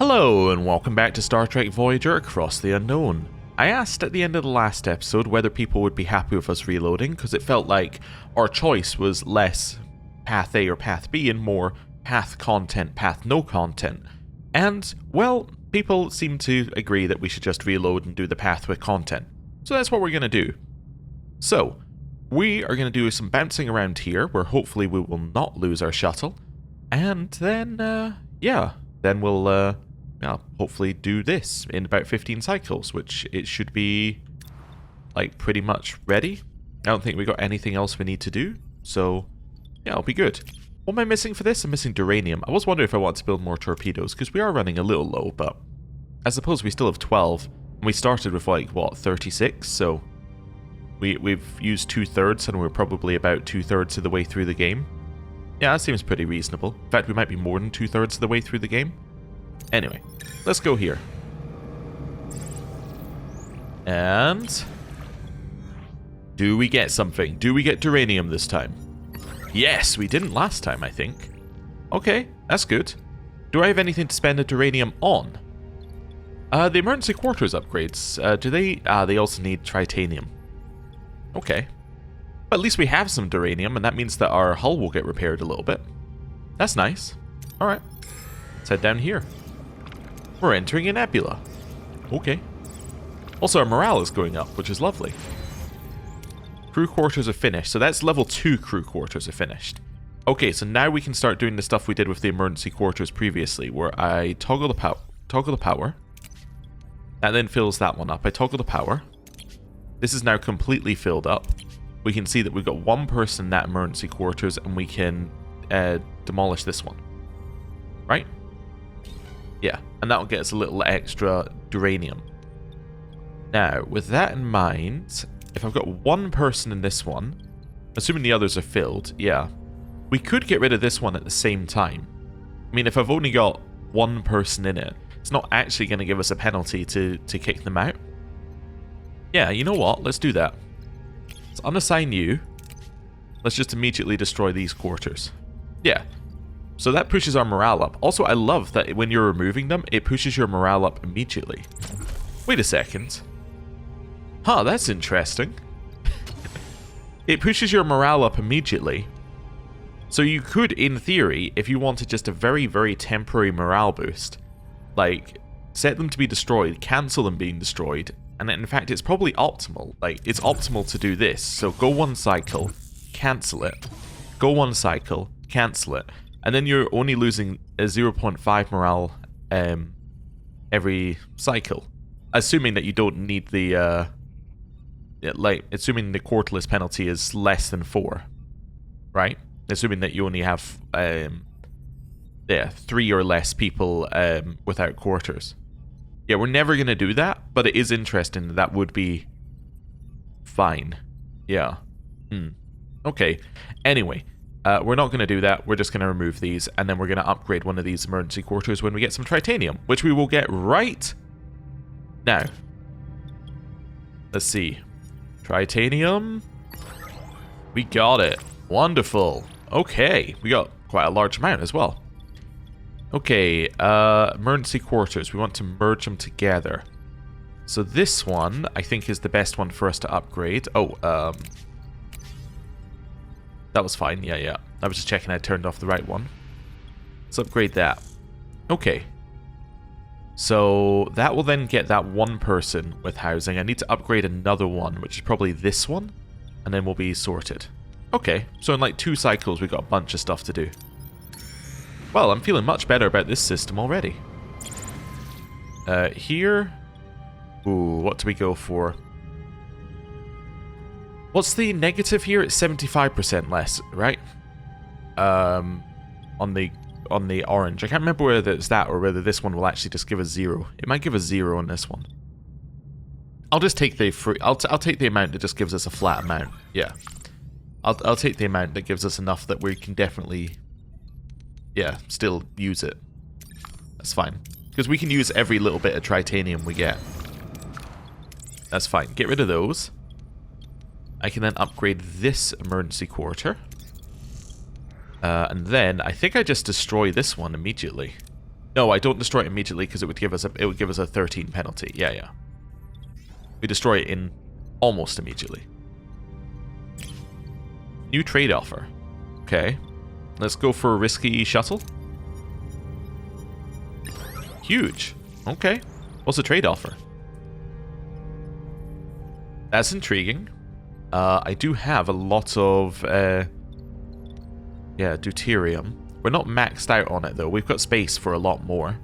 Hello and welcome back to Star Trek Voyager Across the Unknown. I asked at the end of the last episode whether people would be happy with us reloading because it felt like our choice was less path A or path B and more path content, path no content. And, well, people seem to agree that we should just reload and do the path with content. So that's what we're going to do. So, we are going to do some bouncing around here where hopefully we will not lose our shuttle. And then, then we'll hopefully do this in about 15 cycles, which it should be, like, pretty much ready. I don't think we got anything else we need to do, so, yeah, it'll be good. What am I missing for this? I'm missing duranium. I was wondering if I want to build more torpedoes, because we are running a little low, but I suppose we still have 12, and we started with, like, what, 36, so we've used 2/3, and we're probably about 2/3 of the way through the game. Yeah, that seems pretty reasonable. In fact, we might be more than 2/3 of the way through the game. Anyway, let's go here. And do we get something? Do we get duranium this time? Yes, we didn't last time, I think. Okay, that's good. Do I have anything to spend the duranium on? The emergency quarters upgrades, do they? They also need titanium. Okay. But at least we have some duranium, and that means that our hull will get repaired a little bit. That's nice. Alright. Let's head down here. We're entering a nebula. Okay. Also, our morale is going up, which is lovely. Crew quarters are finished. So that's level 2 crew quarters are finished. Okay, so now we can start doing the stuff we did with the emergency quarters previously, where I toggle the power. That then fills that one up. I toggle the power. This is now completely filled up. We can see that we've got one person in that emergency quarters, and we can demolish this one. Right? Yeah, and that'll get us a little extra duranium. Now, with that in mind, if I've got one person in this one, assuming the others are filled, yeah, we could get rid of this one at the same time. I mean, if I've only got one person in it, it's not actually going to give us a penalty to kick them out. Yeah, you know what? Let's do that. Let's unassign you. Let's just immediately destroy these quarters. Yeah. So that pushes our morale up. Also, I love that when you're removing them, it pushes your morale up immediately. Wait a second. Huh, that's interesting. It pushes your morale up immediately. So you could, in theory, if you wanted just a very, very temporary morale boost, like, set them to be destroyed, cancel them being destroyed, and in fact, it's probably optimal. Like, it's optimal to do this. So go one cycle, cancel it. Go one cycle, cancel it. And then you're only losing a 0.5 morale every cycle. Assuming that you don't need the, assuming the quarterless penalty is less than 4. Right? Assuming that you only have, 3 or less people without quarters. Yeah, we're never going to do that, but it is interesting that would be fine. Yeah. Okay. Anyway. We're not going to do that. We're just going to remove these, and then we're going to upgrade one of these emergency quarters when we get some titanium, which we will get right now. Let's see. Titanium. We got it. Wonderful. Okay. We got quite a large amount as well. Okay. Emergency quarters. We want to merge them together. So this one, I think, is the best one for us to upgrade. Oh, that was fine, yeah. I was just checking I turned off the right one. Let's upgrade that. Okay. So that will then get that one person with housing. I need to upgrade another one, which is probably this one. And then we'll be sorted. Okay, so in like 2 cycles we've got a bunch of stuff to do. Well, I'm feeling much better about this system already. Here. Ooh, what do we go for? What's the negative here? It's 75% less, right? On the orange. I can't remember whether it's that or whether this one will actually just give us 0. It might give us 0 on this one. I'll just take the free. I'll take the amount that just gives us a flat amount. Yeah. I'll take the amount that gives us enough that we can definitely, yeah, still use it. That's fine. Because we can use every little bit of titanium we get. That's fine. Get rid of those. I can then upgrade this emergency quarter. And then, I think I just destroy this one immediately. No, I don't destroy it immediately because it would give us a 13 penalty. Yeah, yeah. We destroy it in almost immediately. New trade offer. Okay. Let's go for a risky shuttle. Huge. Okay. What's the trade offer? That's intriguing. I do have a lot of deuterium. We're not maxed out on it though. We've got space for a lot more.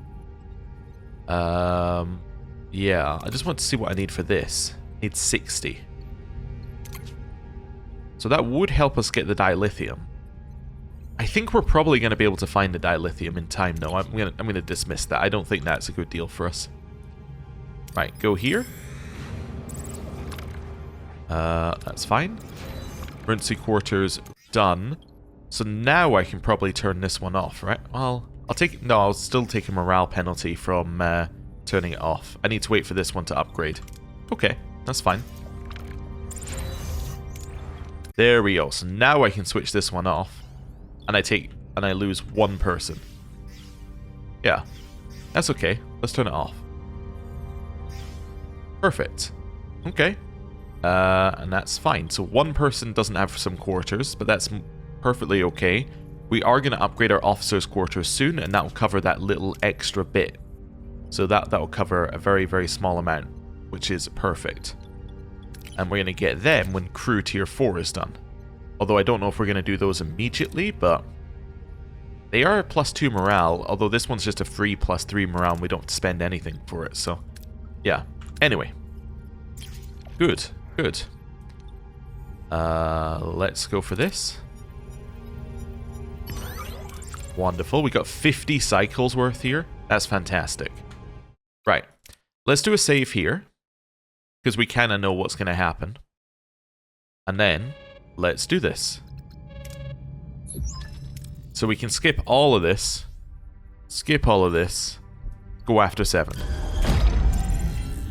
Yeah, I just want to see what I need for this. I need 60. So that would help us get the dilithium. I think we're probably going to be able to find the dilithium in time though. I'm gonna dismiss that. I don't think that's a good deal for us. Right, go here. That's fine. Emergency quarters done. So now I can probably turn this one off, right? Well, I'll still take a morale penalty from turning it off. I need to wait for this one to upgrade. Okay, that's fine. There we go. So now I can switch this one off, and I lose one person. Yeah, that's okay. Let's turn it off. Perfect. Okay. And that's fine. So one person doesn't have some quarters, but that's perfectly okay. We are going to upgrade our officers' quarters soon, and that will cover that little extra bit. So that will cover a very, very small amount, which is perfect. And we're going to get them when crew tier 4 is done. Although I don't know if we're going to do those immediately, but they are a +2 morale, although this one's just a free +3 morale and we don't have to spend anything for it. So, yeah. Anyway. Good. Good. Let's go for this. Wonderful. We got 50 cycles worth here. That's fantastic. Right. Let's do a save here, because we kind of know what's going to happen. And then, let's do this. So we can skip all of this. Skip all of this. Go after 7.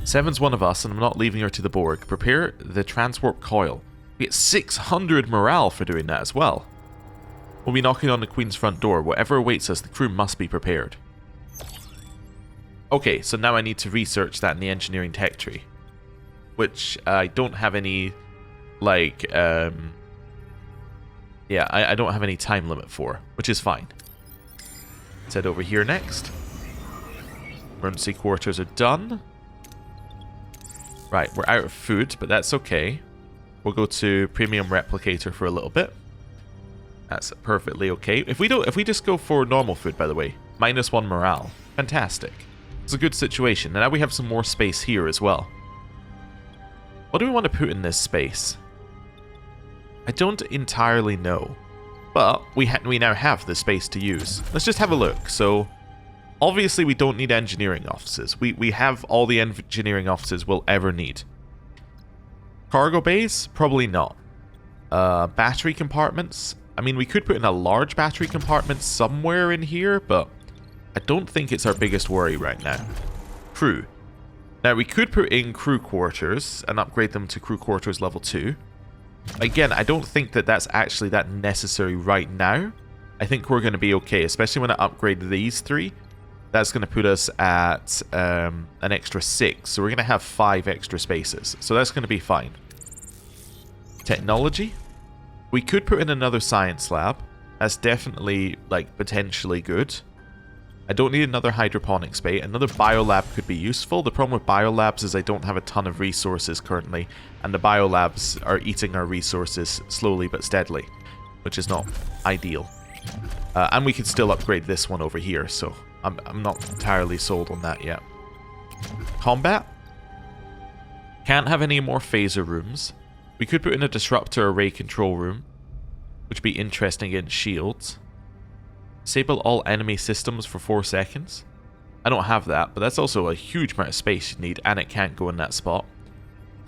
7's one of us, and I'm not leaving her to the Borg. Prepare the transwarp coil. We get 600 morale for doing that as well. We'll be knocking on the Queen's front door. Whatever awaits us, the crew must be prepared. Okay, so now I need to research that in the engineering tech tree. Which I don't have any, like, I don't have any time limit for, which is fine. Let's head over here next. Emergency quarters are done. Right, we're out of food, but that's okay. We'll go to premium replicator for a little bit. That's perfectly okay. If we just go for normal food, by the way, -1 morale. Fantastic. It's a good situation. And now we have some more space here as well. What do we want to put in this space? I don't entirely know. But we now have the space to use. Let's just have a look. So, obviously we don't need engineering offices. We have all the engineering offices we'll ever need. Cargo bays? Probably not. Battery compartments? I mean, we could put in a large battery compartment somewhere in here, but I don't think it's our biggest worry right now. Crew. Now, we could put in crew quarters and upgrade them to crew quarters level 2. Again, I don't think that that's actually that necessary right now. I think we're going to be okay, especially when I upgrade these 3. That's going to put us at an extra 6. So we're going to have 5 extra spaces. So that's going to be fine. Technology. We could put in another science lab. That's definitely, like, potentially good. I don't need another hydroponics bay. Another biolab could be useful. The problem with biolabs is I don't have a ton of resources currently, and the biolabs are eating our resources slowly but steadily, which is not ideal. And we can still upgrade this one over here, so I'm not entirely sold on that yet. Combat? Can't have any more phaser rooms. We could put in a disruptor array control room, which would be interesting against shields. Disable all enemy systems for 4 seconds. I don't have that, but that's also a huge amount of space you need, and it can't go in that spot.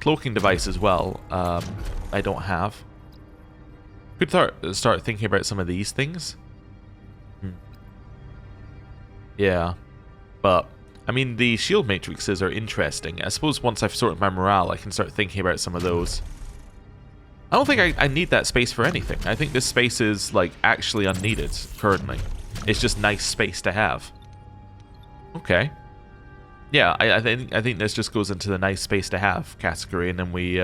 Cloaking device as well, I don't have. Could start thinking about some of these things. Yeah, but, I mean, the shield matrices are interesting. I suppose once I've sorted my morale, I can start thinking about some of those. I don't think I need that space for anything. I think this space is, like, actually unneeded currently. It's just nice space to have. Okay. Yeah, I think this just goes into the nice space to have category, and then we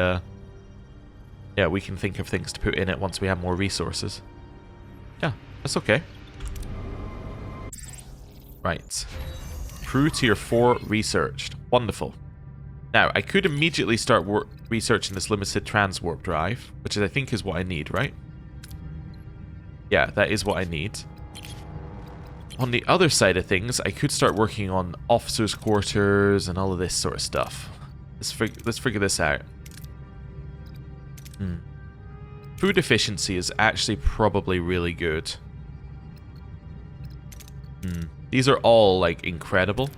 we can think of things to put in it once we have more resources. Yeah, that's okay. Right. Crew tier 4 researched. Wonderful. Now, I could immediately start researching this limited transwarp drive, which I think is what I need, right? Yeah, that is what I need. On the other side of things, I could start working on officers' quarters and all of this sort of stuff. Let's figure this out. Food efficiency is actually probably really good. These are all, like, incredible.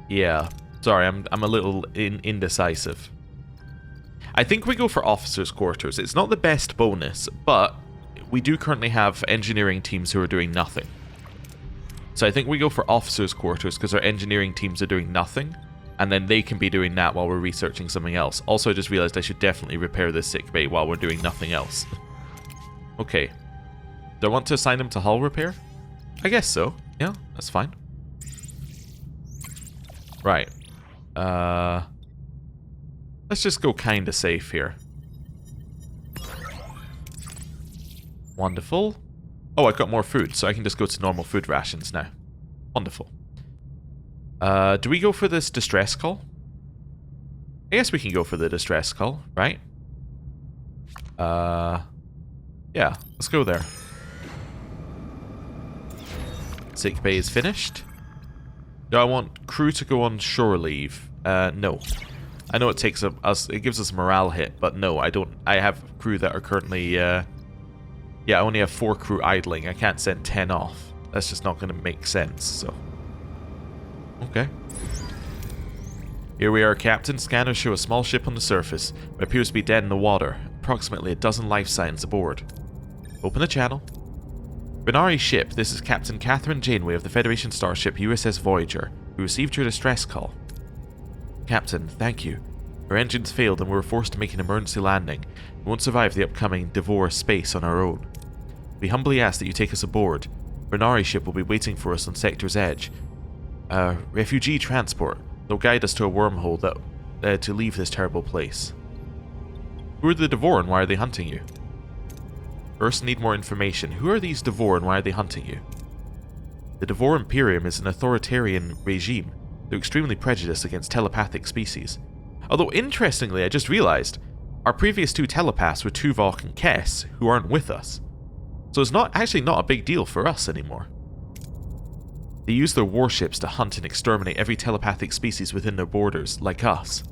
Yeah. Sorry, I'm a little indecisive. I think we go for officers' quarters. It's not the best bonus, but we do currently have engineering teams who are doing nothing. So I think we go for officers' quarters because our engineering teams are doing nothing, and then they can be doing that while we're researching something else. Also, I just realized I should definitely repair this sickbay while we're doing nothing else. Okay. Do I want to assign them to hull repair? I guess so. Yeah, that's fine. Right. Let's just go kinda safe here. Wonderful. Oh, I got more food, so I can just go to normal food rations now. Wonderful. Do we go for this distress call? I guess we can go for the distress call, right? Yeah, let's go there. Sick bay is finished. Do I want crew to go on shore leave? No. I know it takes it gives us a morale hit, but no, I don't. I have crew that are currently, yeah, I only have 4 crew idling. I can't send 10 off. That's just not going to make sense, so. Okay. Here we are, Captain. Scanners show a small ship on the surface. It appears to be dead in the water. Approximately a dozen life signs aboard. Open the channel. Benari's ship. This is Captain Catherine Janeway of the Federation starship USS Voyager, who received your distress call. Captain, thank you. Our engines failed and we were forced to make an emergency landing. We won't survive the upcoming Devore space on our own. We humbly ask that you take us aboard. Benari's ship will be waiting for us on Sector's edge. Refugee transport. They'll guide us to a wormhole to leave this terrible place. Who are the Devore and why are they hunting you? First, need more information. Who are these Devore and why are they hunting you? The Devore Imperium is an authoritarian regime. They're extremely prejudiced against telepathic species. Although, interestingly, I just realized, our previous 2 telepaths were Tuvok and Kess, who aren't with us. So it's actually not a big deal for us anymore. They use their warships to hunt and exterminate every telepathic species within their borders, like us.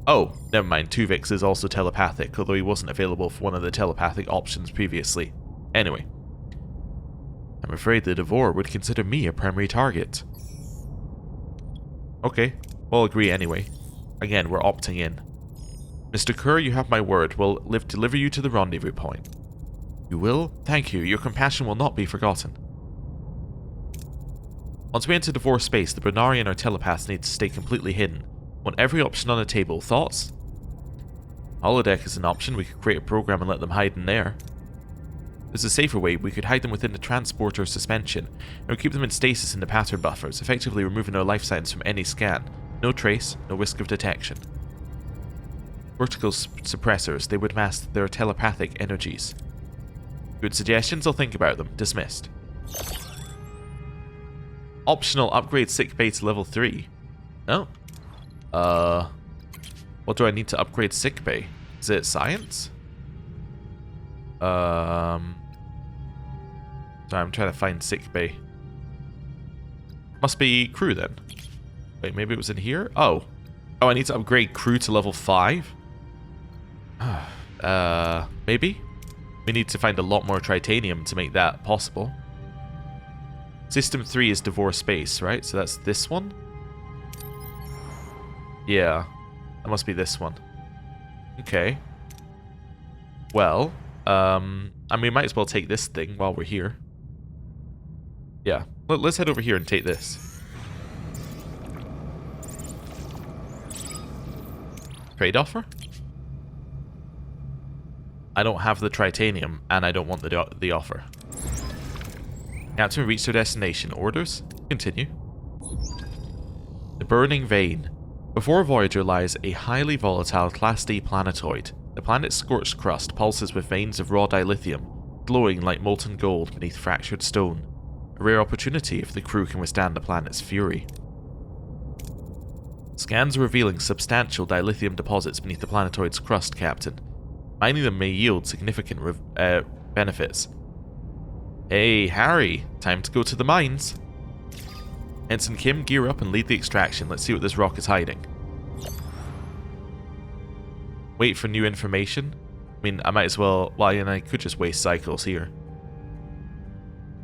Oh, never mind, Tuvix is also telepathic, although he wasn't available for one of the telepathic options previously. Anyway. I'm afraid the Devore would consider me a primary target. Okay, we'll agree anyway. Again, we're opting in. Mr. Kerr, you have my word. We'll deliver you to the rendezvous point. You will? Thank you. Your compassion will not be forgotten. Once we enter Devore space, the Benari and our telepaths need to stay completely hidden. Want every option on the table. Thoughts? Holodeck is an option. We could create a program and let them hide in there. There's a safer way. We could hide them within the transporter suspension, and keep them in stasis in the pattern buffers, effectively removing their life signs from any scan. No trace, no risk of detection. Vertical suppressors. They would mask their telepathic energies. Good suggestions. I'll think about them. Dismissed. Optional upgrade sickbay to level 3. Oh. What do I need to upgrade sickbay? Is it science? Sorry, I'm trying to find sickbay. Must be crew then. Wait, maybe it was in here? Oh. Oh, I need to upgrade crew to level 5? Maybe? We need to find a lot more tritanium to make that possible. System 3 is Devore space, right? So that's this one? Yeah. That must be this one. Okay. Well, I mean, we might as well take this thing while we're here. Yeah. Let's head over here and take this. Trade offer? I don't have the tritanium, and I don't want the offer. Captain, reached their destination. Orders? Continue. The Burning Vein. Before Voyager lies a highly volatile Class D planetoid. The planet's scorched crust pulses with veins of raw dilithium, glowing like molten gold beneath fractured stone. A rare opportunity if the crew can withstand the planet's fury. Scans revealing substantial dilithium deposits beneath the planetoid's crust, Captain. Mining them may yield significant benefits. Hey, Harry, time to go to the mines. Ensign Kim, gear up and lead the extraction. Let's see what this rock is hiding. Wait for new information? I mean, I might as well... Well, and I could just waste cycles here.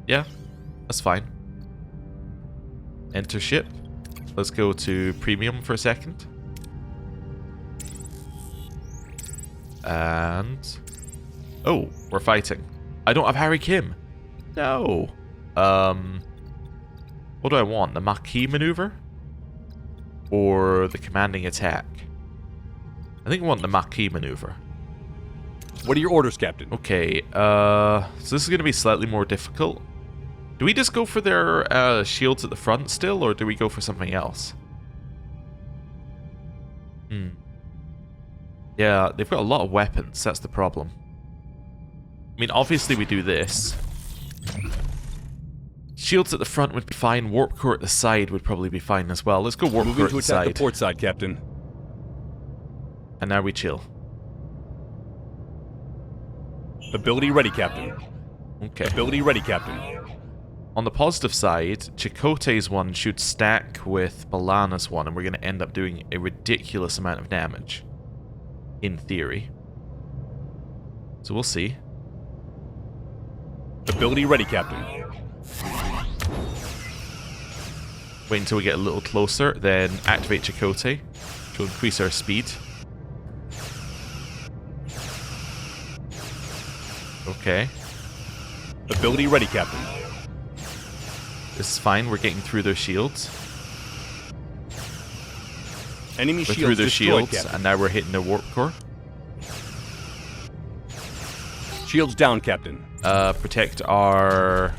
Yeah, that's fine. Enter ship. Let's go to premium for a second. And... Oh, we're fighting. I don't have Harry Kim. No. What do I want? The Maquis maneuver? Or the commanding attack? I think I want the Maquis maneuver. What are your orders, Captain? Okay, so this is going to be slightly more difficult. Do we just go for their shields at the front still, or do we go for something else? Yeah, they've got a lot of weapons, that's the problem. I mean, obviously we do this. Shields at the front would be fine, warp core at the side would probably be fine as well. Let's go warp core at the side. Moving to attack the port side, Captain. And now we chill. Ability ready, Captain. Okay. Ability ready, Captain. On the positive side, Chakotay's one should stack with Balana's one, and we're going to end up doing a ridiculous amount of damage. In theory. So we'll see. Ability ready, Captain. Wait until we get a little closer, then activate Chakotay to increase our speed. Okay. Ability ready, Captain. This is fine, we're getting through their shields. Enemy We're shields through their destroyed, shields, Captain. and now we're hitting their warp core. Shields down, Captain. Protect our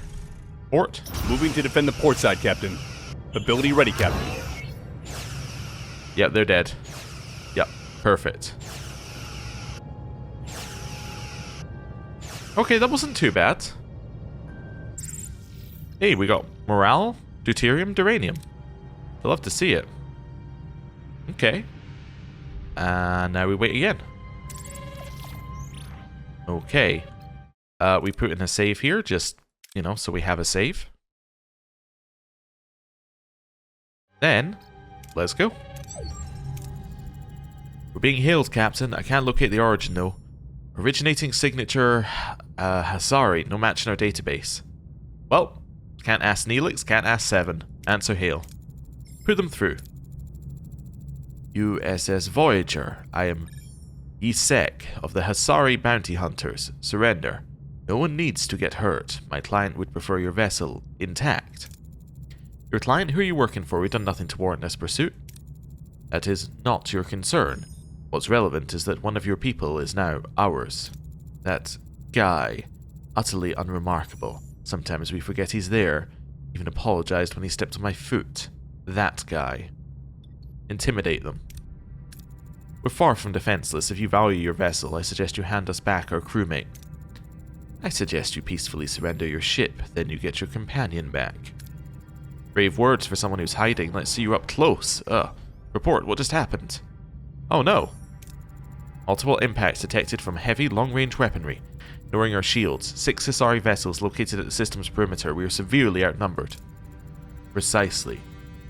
port. Moving to defend the port side, Captain. Ability ready, Captain. Yep, they're dead. Yep, perfect. Okay, that wasn't too bad. Hey, we got morale, deuterium, duranium. I'd love to see it. Okay. And now we wait again. Okay. We put in a save here, just, you know, so we have a save. Then, let's go. We're being hailed, Captain. I can't locate the origin, though. Originating signature, Hazari, no match in our database. Well, can't ask Neelix, can't ask Seven. Answer hail. Put them through. USS Voyager. I am Isek of the Hazari Bounty Hunters. Surrender. No one needs to get hurt. My client would prefer your vessel intact. Your client? Who are you working for? We've done nothing to warrant this pursuit. That is not your concern. What's relevant is that one of your people is now ours. That guy. Utterly unremarkable. Sometimes we forget he's there. Even apologized when he stepped on my foot. That guy. Intimidate them. We're far from defenseless. If you value your vessel, I suggest you hand us back our crewmate. I suggest you peacefully surrender your ship, then you get your companion back. Brave words for someone who's hiding. Let's see you up close. Report, what just happened? Oh no. Multiple impacts detected from heavy, long-range weaponry. Ignoring our shields, 6 Hazari vessels located at the system's perimeter. We are severely outnumbered. Precisely.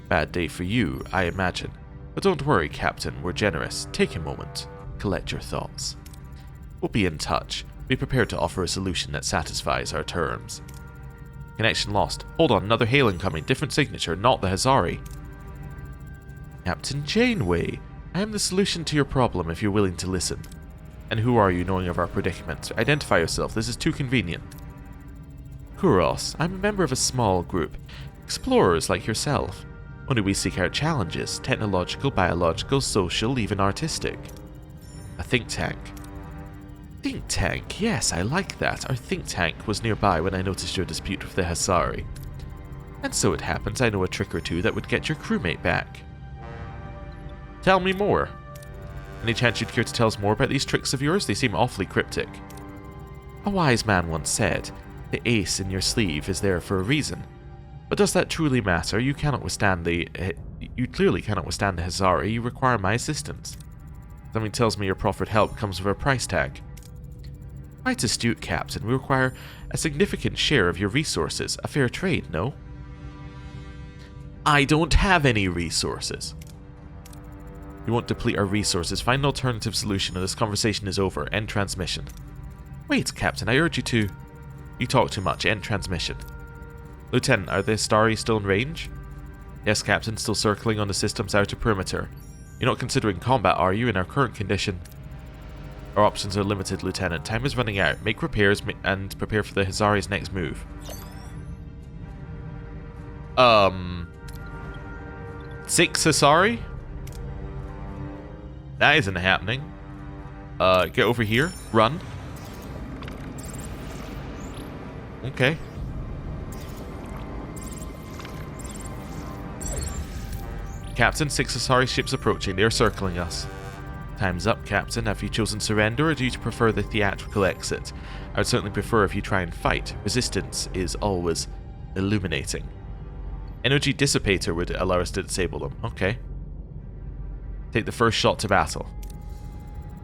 Bad day for you, I imagine. But don't worry, Captain. We're generous. Take a moment. Collect your thoughts. We'll be in touch. Be prepared to offer a solution that satisfies our terms. Connection lost. Hold on, another hail incoming. Different signature, not the Hazari. Captain Janeway. I am the solution to your problem if you're willing to listen. And who are you, knowing of our predicament? Identify yourself. This is too convenient. Kuros. I'm a member of a small group. Explorers like yourself. Only we seek out challenges. Technological, biological, social, even artistic. A think tank. Think tank. Yes, I like that. Our think tank was nearby when I noticed your dispute with the Hazari. And so it happens I know a trick or two that would get your crewmate back. Tell me more. Any chance you'd care to tell us more about these tricks of yours? They seem awfully cryptic. A wise man once said, the ace in your sleeve is there for a reason. But does that truly matter? You clearly cannot withstand the Hazari. You require my assistance. Something tells me your proffered help comes with a price tag. Quite astute, Captain. We require a significant share of your resources. A fair trade, no? I don't have any resources. You won't deplete our resources. Find an alternative solution or this conversation is over. End transmission. Wait, Captain. I urge you to... You talk too much. End transmission. Lieutenant, are the Hazari still in range? Yes, Captain. Still circling on the system's outer perimeter. You're not considering combat, are you, in our current condition? Our options are limited, Lieutenant. Time is running out. Make repairs and prepare for the Hazari's next move. 6 Hazari? That isn't happening. Get over here. Run. Okay. Captain, 6 Hazari ships approaching. They are circling us. Time's up, Captain. Have you chosen surrender, or do you prefer the theatrical exit? I would certainly prefer if you try and fight. Resistance is always illuminating. Energy dissipator would allow us to disable them. Okay. Take the first shot to battle.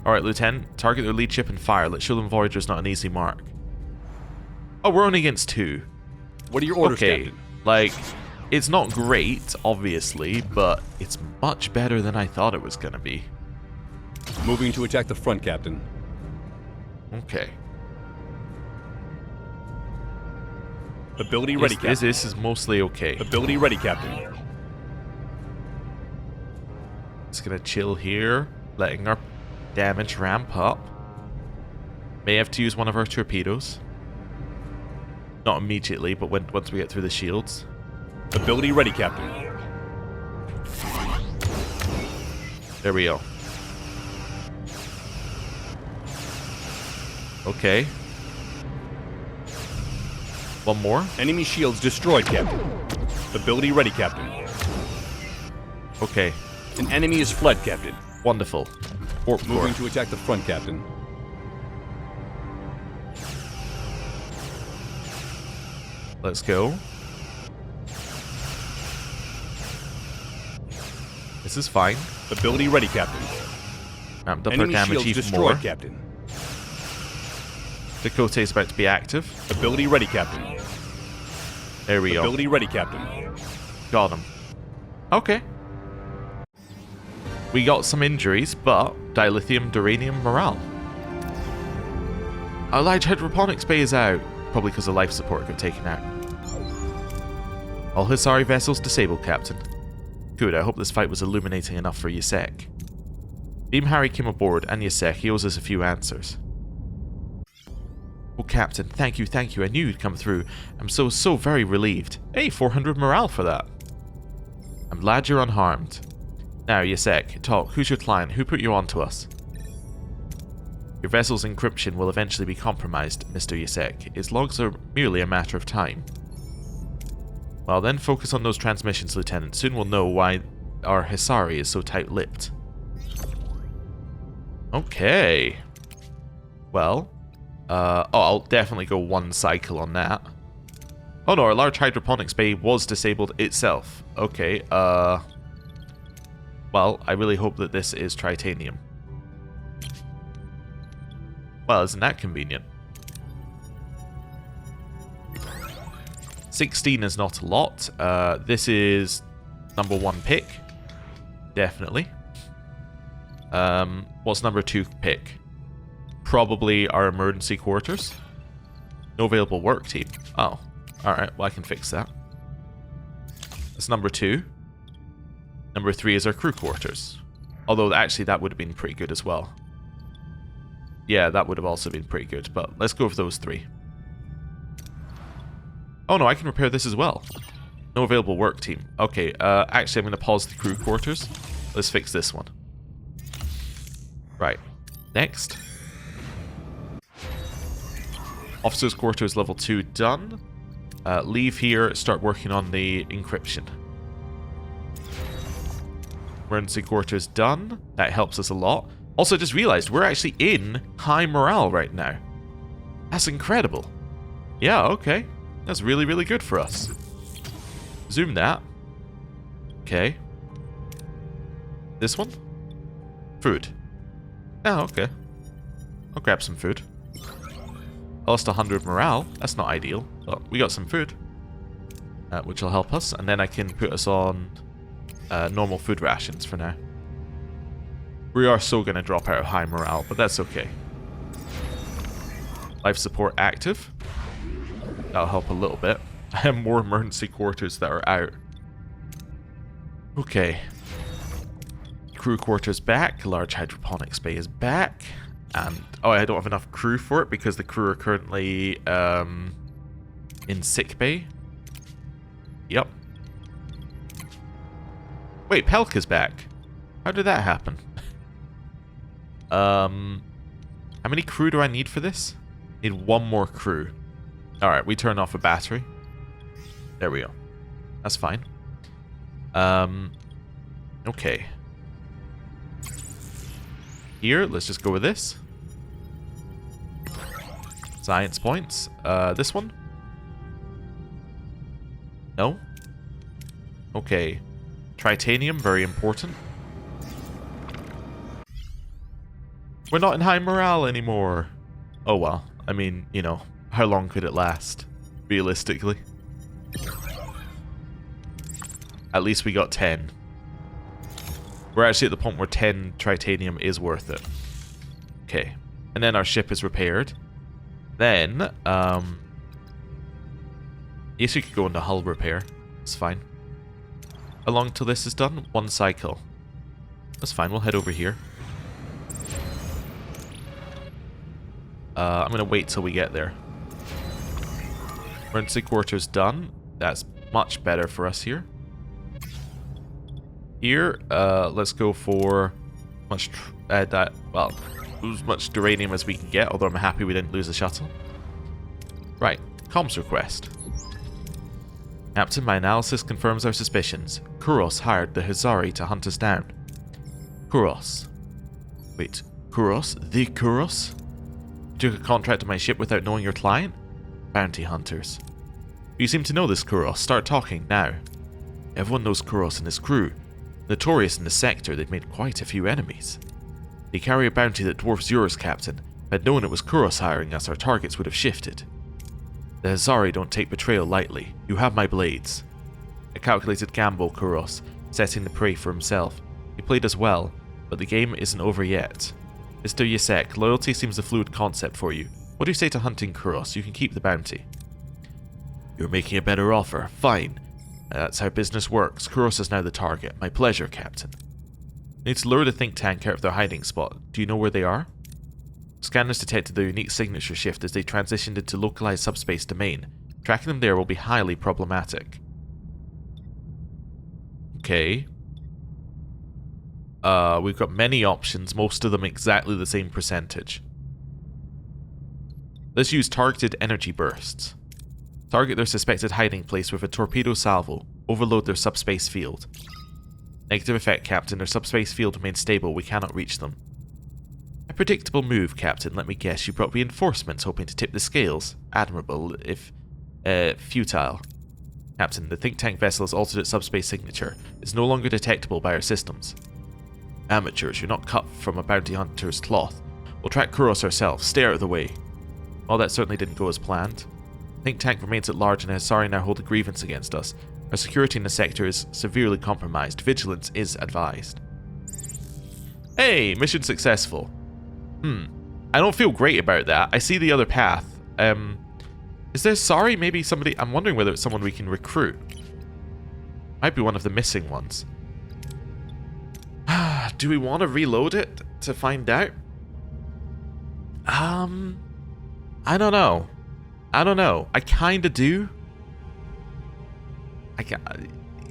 Alright, Lieutenant. Target their lead ship and fire. Let's show them Voyager's not an easy mark. Oh, we're only against 2. What are your orders, okay. Captain? Like, it's not great, obviously, but it's much better than I thought it was going to be. Moving to attack the front, Captain. Okay. Ability ready, Captain. This is mostly okay. Ability ready, Captain. Just gonna chill here, letting our damage ramp up. May have to use one of our torpedoes. Not immediately, but once we get through the shields. Ability ready, Captain. There we go. Okay. One more. Enemy shields destroyed, Captain. Ability ready, Captain. Okay. An enemy is fled, Captain. Wonderful. Warp core. Moving to attack the front, Captain. Let's go. This is fine. Ability ready, Captain. Ramped up Enemy our damage shields even destroyed, more. Captain. Dakota is about to be active. Ability ready, Captain. There we go. Ability ready, Captain. Got him. Okay. We got some injuries, but dilithium, duranium, morale. Our large hydroponics bay is out. Probably because the life support got taken out. All Hazari vessels disabled, Captain. Good, I hope this fight was illuminating enough for Yasek. Beam Harry came aboard, and Yasek, he owes us a few answers. Oh, Captain, thank you. I knew you'd come through. I'm so very relieved. Hey, 400 morale for that. I'm glad you're unharmed. Now, Yasek, talk. Who's your client? Who put you on to us? Your vessel's encryption will eventually be compromised, Mr. Yasek. Its logs are merely a matter of time. Well, then focus on those transmissions, Lieutenant. Soon we'll know why our Hazari is so tight-lipped. Okay. Well... I'll definitely go one cycle on that. Oh no, our large hydroponics bay was disabled itself. Okay, well, I really hope that this is titanium. Well, isn't that convenient? 16 is not a lot. This is number 1 pick. Definitely. What's number 2 pick? Probably our emergency quarters. No available work team. Oh, alright, well I can fix that. That's number 2. Number 3 is our crew quarters. Although actually that would have been pretty good as well. Yeah, that would have also been pretty good, but let's go with those 3. Oh no, I can repair this as well. No available work team. Okay, actually I'm going to pause the crew quarters. Let's fix this one. Right. Next. Officers' quarters level 2 done. Leave here, start working on the encryption. Emergency quarters done. That helps us a lot. Also, I just realized we're actually in high morale right now. That's incredible. Yeah, okay. That's really, really good for us. Zoom that. Okay. This one? Food. Oh, okay. I'll grab some food. I lost 100 morale. That's not ideal. But we got some food. Which will help us. And then I can put us on normal food rations for now. We are so going to drop out of high morale, but that's okay. Life support active. That'll help a little bit. I have more emergency quarters that are out. Okay. Crew quarters back. Large hydroponics bay is back. And, oh, I don't have enough crew for it because the crew are currently in sick bay. Yep. Wait, Pelka's back. How did that happen? How many crew do I need for this? Need one more crew. Alright, we turn off a battery. There we go. That's fine. Okay. Here, let's just go with this. Science points. This one? No? Okay. Tritanium, very important. We're not in high morale anymore. Oh well. I mean, you know, how long could it last? Realistically. At least we got 10. We're actually at the point where 10 tritanium is worth it. Okay. And then our ship is repaired. Then, yes, you could go into hull repair. It's fine. How long till this is done? 1 cycle. That's fine, we'll head over here. I'm gonna wait till we get there. Emergency quarters done. That's much better for us here. Here, let's go for as much duranium as we can get, although I'm happy we didn't lose the shuttle. Right, comms request. Captain, my analysis confirms our suspicions. Kuros hired the Hazari to hunt us down. Kuros. Wait, Kuros? The Kuros? You took a contract to my ship without knowing your client? Bounty hunters. You seem to know this Kuros. Start talking, now. Everyone knows Kuros and his crew. Notorious in the sector, they've made quite a few enemies. They carry a bounty that dwarfs yours, Captain. If I'd known it was Kuros hiring us, our targets would have shifted. The Hazari don't take betrayal lightly. You have my blades. A calculated gamble, Kuros, setting the prey for himself. He played us well, but the game isn't over yet. Mr. Yasek, loyalty seems a fluid concept for you. What do you say to hunting Kuros? You can keep the bounty. You're making a better offer. Fine. That's how business works. Kuros is now the target. My pleasure, Captain. Need to lure the think tank out of their hiding spot. Do you know where they are? Scanners detected their unique signature shift as they transitioned into localized subspace domain. Tracking them there will be highly problematic. Okay. We've got many options, most of them exactly the same percentage. Let's use targeted energy bursts. Target their suspected hiding place with a torpedo salvo. Overload their subspace field. Negative effect, Captain. Their subspace field remains stable. We cannot reach them. A predictable move, Captain. Let me guess. You brought reinforcements hoping to tip the scales. Admirable, if futile. Captain, the think tank vessel has altered its subspace signature. It's no longer detectable by our systems. Amateurs, you're not cut from a bounty hunter's cloth. We'll track Kuros ourselves. Stay out of the way. Well, that certainly didn't go as planned. Think tank remains at large and Hazari now hold a grievance against us. Our security in the sector is severely compromised. Vigilance is advised. Hey, mission successful. I don't feel great about that. I see the other path. Is there sorry? Maybe somebody... I'm wondering whether it's someone we can recruit. Might be one of the missing ones. Do we want to reload it to find out? I don't know. I kind of do.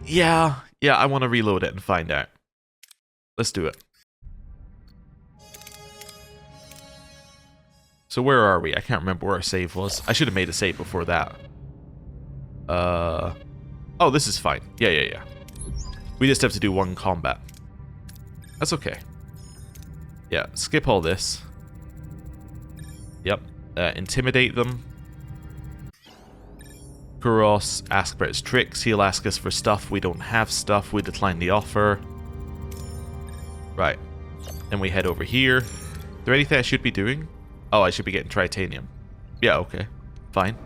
Yeah, I want to reload it and find out. Let's do it. So where are we? I can't remember where our save was. I should have made a save before that. Oh, this is fine. Yeah. We just have to do one combat. That's okay. Yeah, skip all this. Yep. Intimidate them. Kuros, ask about his tricks. He'll ask us for stuff. We don't have stuff. We decline the offer. Right. Then we head over here. Is there anything I should be doing? Oh, I should be getting tritanium. Yeah, okay. Fine.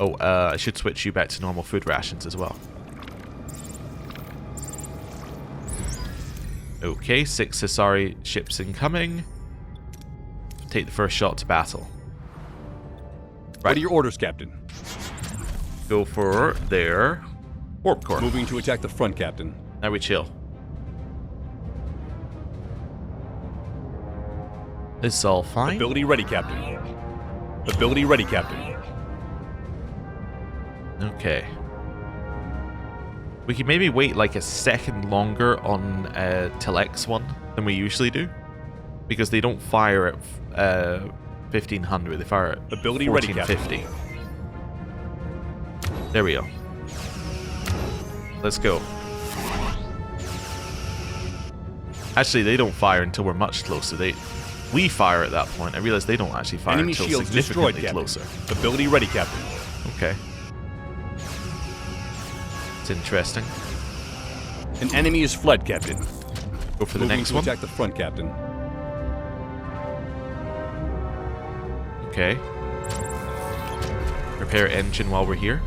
Oh, I should switch you back to normal food rations as well. Okay, 6 Hazari ships incoming. Take the first shot to battle. Right. What are your orders, Captain? Go for their warp core. Moving to attack the front, Captain. Now we chill. This is all fine. Ability ready, Captain. Ability ready, Captain. Okay. We could maybe wait like a second longer on Telex one than we usually do. Because they don't fire at 1500, they fire at Ability ready, Captain. 1450. There we go. Let's go. Actually, they don't fire until we're much closer. We fire at that point. I realize they don't actually fire Enemy until shields destroyed, significantly Captain. closer. Ability ready, Captain. Okay. It's interesting. An enemy is fled, Captain. Go for the Moving next to one. attack the front, Captain. Okay. Repair engine while we're here.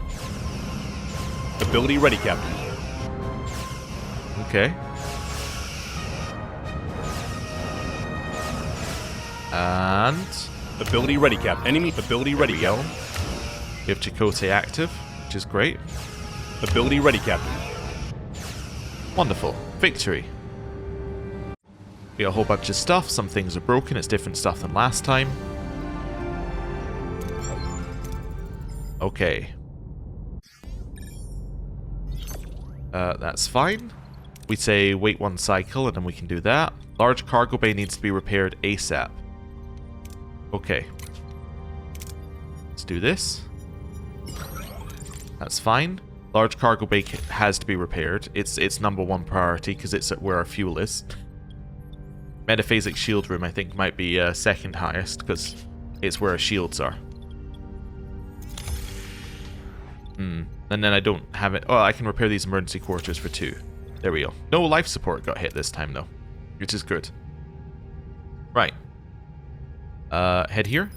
Ability ready, Captain. Okay. And Ability ready, Captain. Enemy ability ready, we go. Captain. We have Chakotay active, which is great. Ability ready, Captain. Wonderful. Victory. We got a whole bunch of stuff. Some things are broken. It's different stuff than last time. Okay. That's fine. We say wait one cycle and then we can do that. Large cargo bay needs to be repaired ASAP. Okay. Let's do this. That's fine. Large cargo bay has to be repaired. It's #1 priority because it's where our fuel is. Metaphasic shield room I think might be second highest because it's where our shields are. And then I don't have it. Oh, I can repair these emergency quarters for 2. There we go. No life support got hit this time though, which is good. Right. Head here.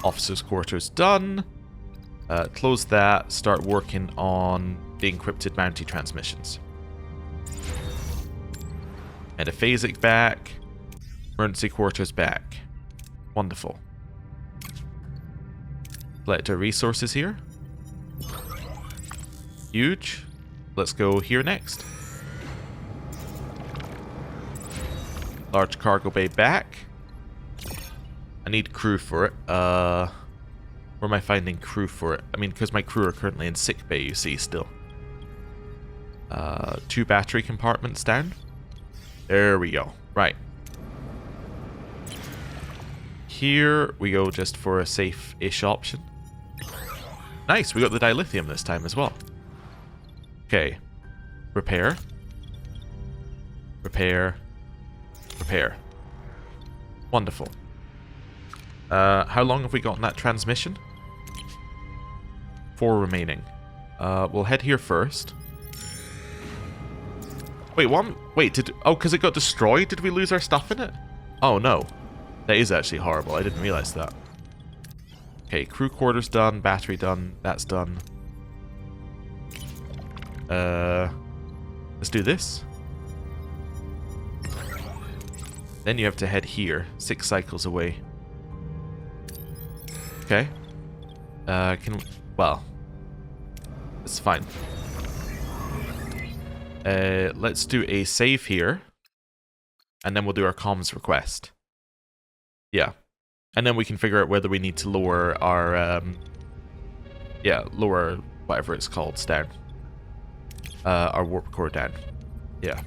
Officers' quarters done. Close that. Start working on the encrypted bounty transmissions. Metaphasic back. Emergency quarters back. Wonderful. Collector resources here. Huge. Let's go here next. Large cargo bay back. I need crew for it. Where am I finding crew for it? I mean, because my crew are currently in sick bay, you see, still. 2 battery compartments down. There we go. Right. Here we go just for a safe-ish option. Nice, we got the dilithium this time as well. Okay. Repair. Repair. Repair. Wonderful. How long have we got in that transmission? 4 remaining. We'll head here first. Wait, one. Wait, oh, because it got destroyed? Did we lose our stuff in it? Oh, no. That is actually horrible. I didn't realize that. Okay, crew quarters done. Battery done. That's done. Let's do this. Then you have to head here. 6 cycles away. Okay. Well. It's fine. Let's do a save here. And then we'll do our comms request. Yeah. And then we can figure out whether we need to lower our, lower whatever it's called down. Our warp core down. Yeah.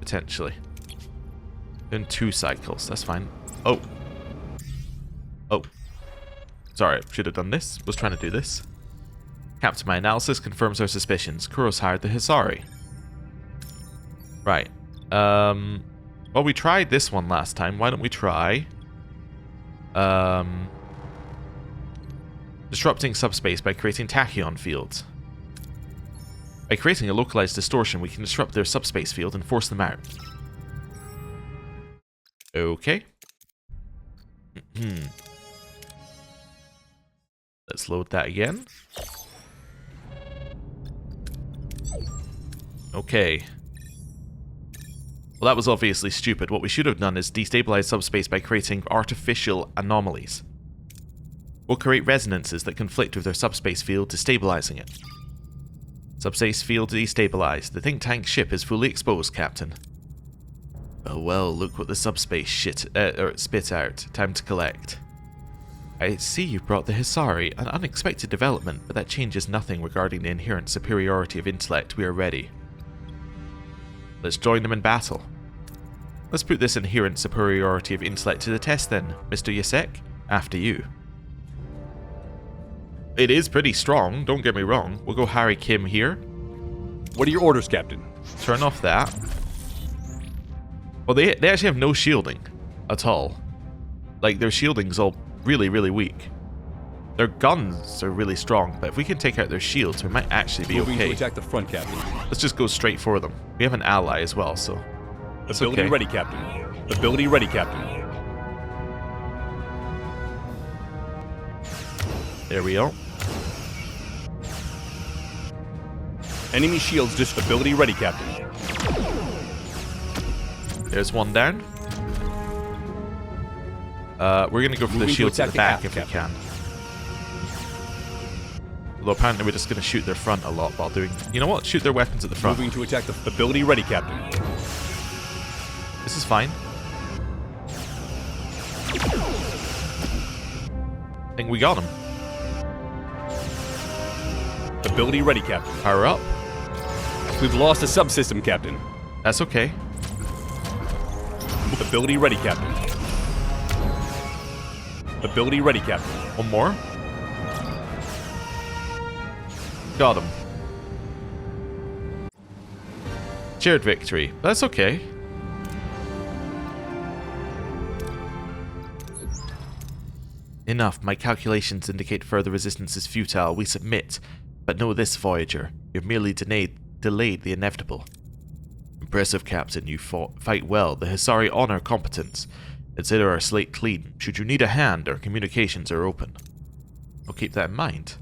Potentially. In 2 cycles, that's fine. Oh. Oh. Sorry, should have done this. Was trying to do this. Captain, my analysis confirms our suspicions. Kuros hired the Hazari. Right. Well, we tried this one last time. Why don't we try... disrupting subspace by creating tachyon fields. By creating a localized distortion, we can disrupt their subspace field and force them out. Okay. Let's load that again. Okay. Well, that was obviously stupid. What we should have done is destabilize subspace by creating artificial anomalies. We'll create resonances that conflict with their subspace field, destabilizing it. Subspace field destabilized. The think tank ship is fully exposed, Captain. Oh well, look what the subspace spit out. Time to collect. I see you brought the Hazari, an unexpected development, but that changes nothing regarding the inherent superiority of intellect. We are ready. Let's join them in battle. Let's put this inherent superiority of intellect to the test then, Mr. Kashyk. After you. It is pretty strong, don't get me wrong. We'll go Harry Kim here. What are your orders, Captain? Turn off that. Well, they actually have no shielding at all. Like, their shielding's all really, really weak. Their guns are really strong, but if we can take out their shields, we might actually be Moving okay. to attack the front, Captain. Let's just go straight for them. We have an ally as well, so... Ability okay. ready, Captain. Ability ready, Captain. There we go. Enemy shields just ability ready, Captain. There's one down. We're gonna go for the Moving to shields at attack the back the if we aft, can. Although apparently we're just gonna shoot their front a lot while doing... You know what? Shoot their weapons at the front. Moving to attack the ability ready, Captain. This is fine. I think we got him. Ability ready, Captain. Power up. We've lost a subsystem, Captain. That's okay. Ability ready, Captain. Ability ready, Captain. One more. Got him. Shared victory. That's okay. Enough. My calculations indicate further resistance is futile. We submit. But know this, Voyager. You've merely delayed the inevitable. Impressive, Captain. You fight well. The Hazari honor competence. Consider our slate clean. Should you need a hand, our communications are open. I'll keep that in mind.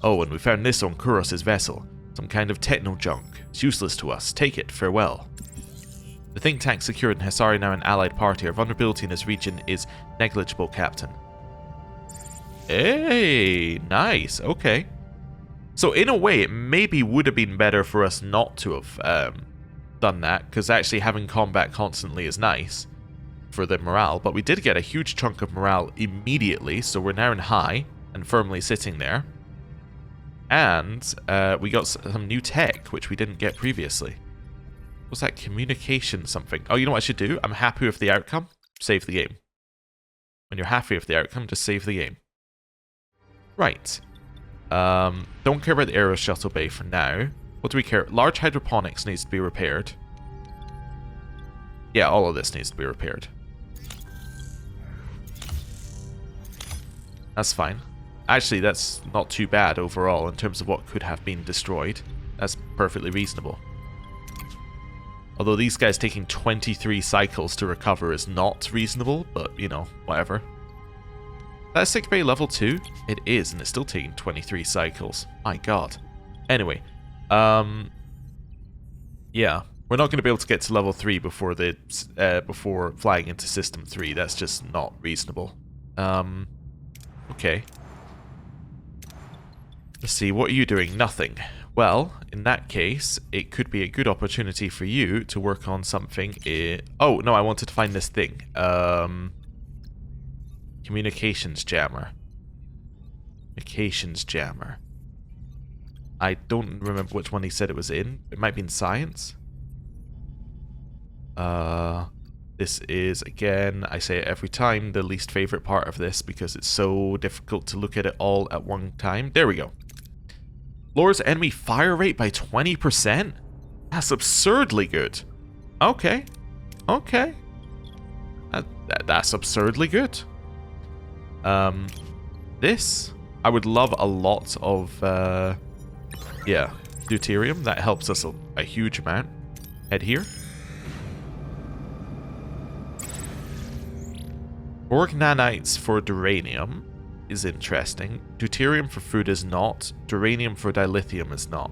Oh, and we found this on Kuros' vessel. Some kind of techno-junk. It's useless to us. Take it. Farewell. The think tank secured and Hazari now an allied party. Our vulnerability in this region is negligible, Captain. Hey, nice. Okay. So in a way, it maybe would have been better for us not to have done that, because actually having combat constantly is nice for the morale, but we did get a huge chunk of morale immediately, so we're now in high and firmly sitting there. And we got some new tech, which we didn't get previously. Was that communication something? Oh, you know what I should do? I'm happy with the outcome. Save the game. When you're happy with the outcome, just save the game. Right. Don't care about the aero shuttle bay for now. What do we care? Large hydroponics needs to be repaired. Yeah, all of this needs to be repaired. That's fine. Actually, that's not too bad overall in terms of what could have been destroyed. That's perfectly reasonable. Although these guys taking 23 cycles to recover is not reasonable, but, you know, whatever. That's sick bay level 2? It is, and it's still taking 23 cycles. My god. Anyway, yeah, we're not going to be able to get to level 3 before before flying into System 3. That's just not reasonable. Okay. Let's see, what are you doing? Nothing. Well, in that case, it could be a good opportunity for you to work on something. Oh, no, I wanted to find this thing. Communications jammer. Communications jammer. I don't remember which one he said it was in. It might be in science. This is, again, I say it every time, the least favorite part of this because it's so difficult to look at it all at one time. There we go. Lowers enemy fire rate by 20%? That's absurdly good. Okay. Okay. That's absurdly good. This, I would love a lot of, yeah, deuterium. That helps us a huge amount. Head here. Borg nanites for duranium is interesting. Deuterium for food is not. Duranium for dilithium is not.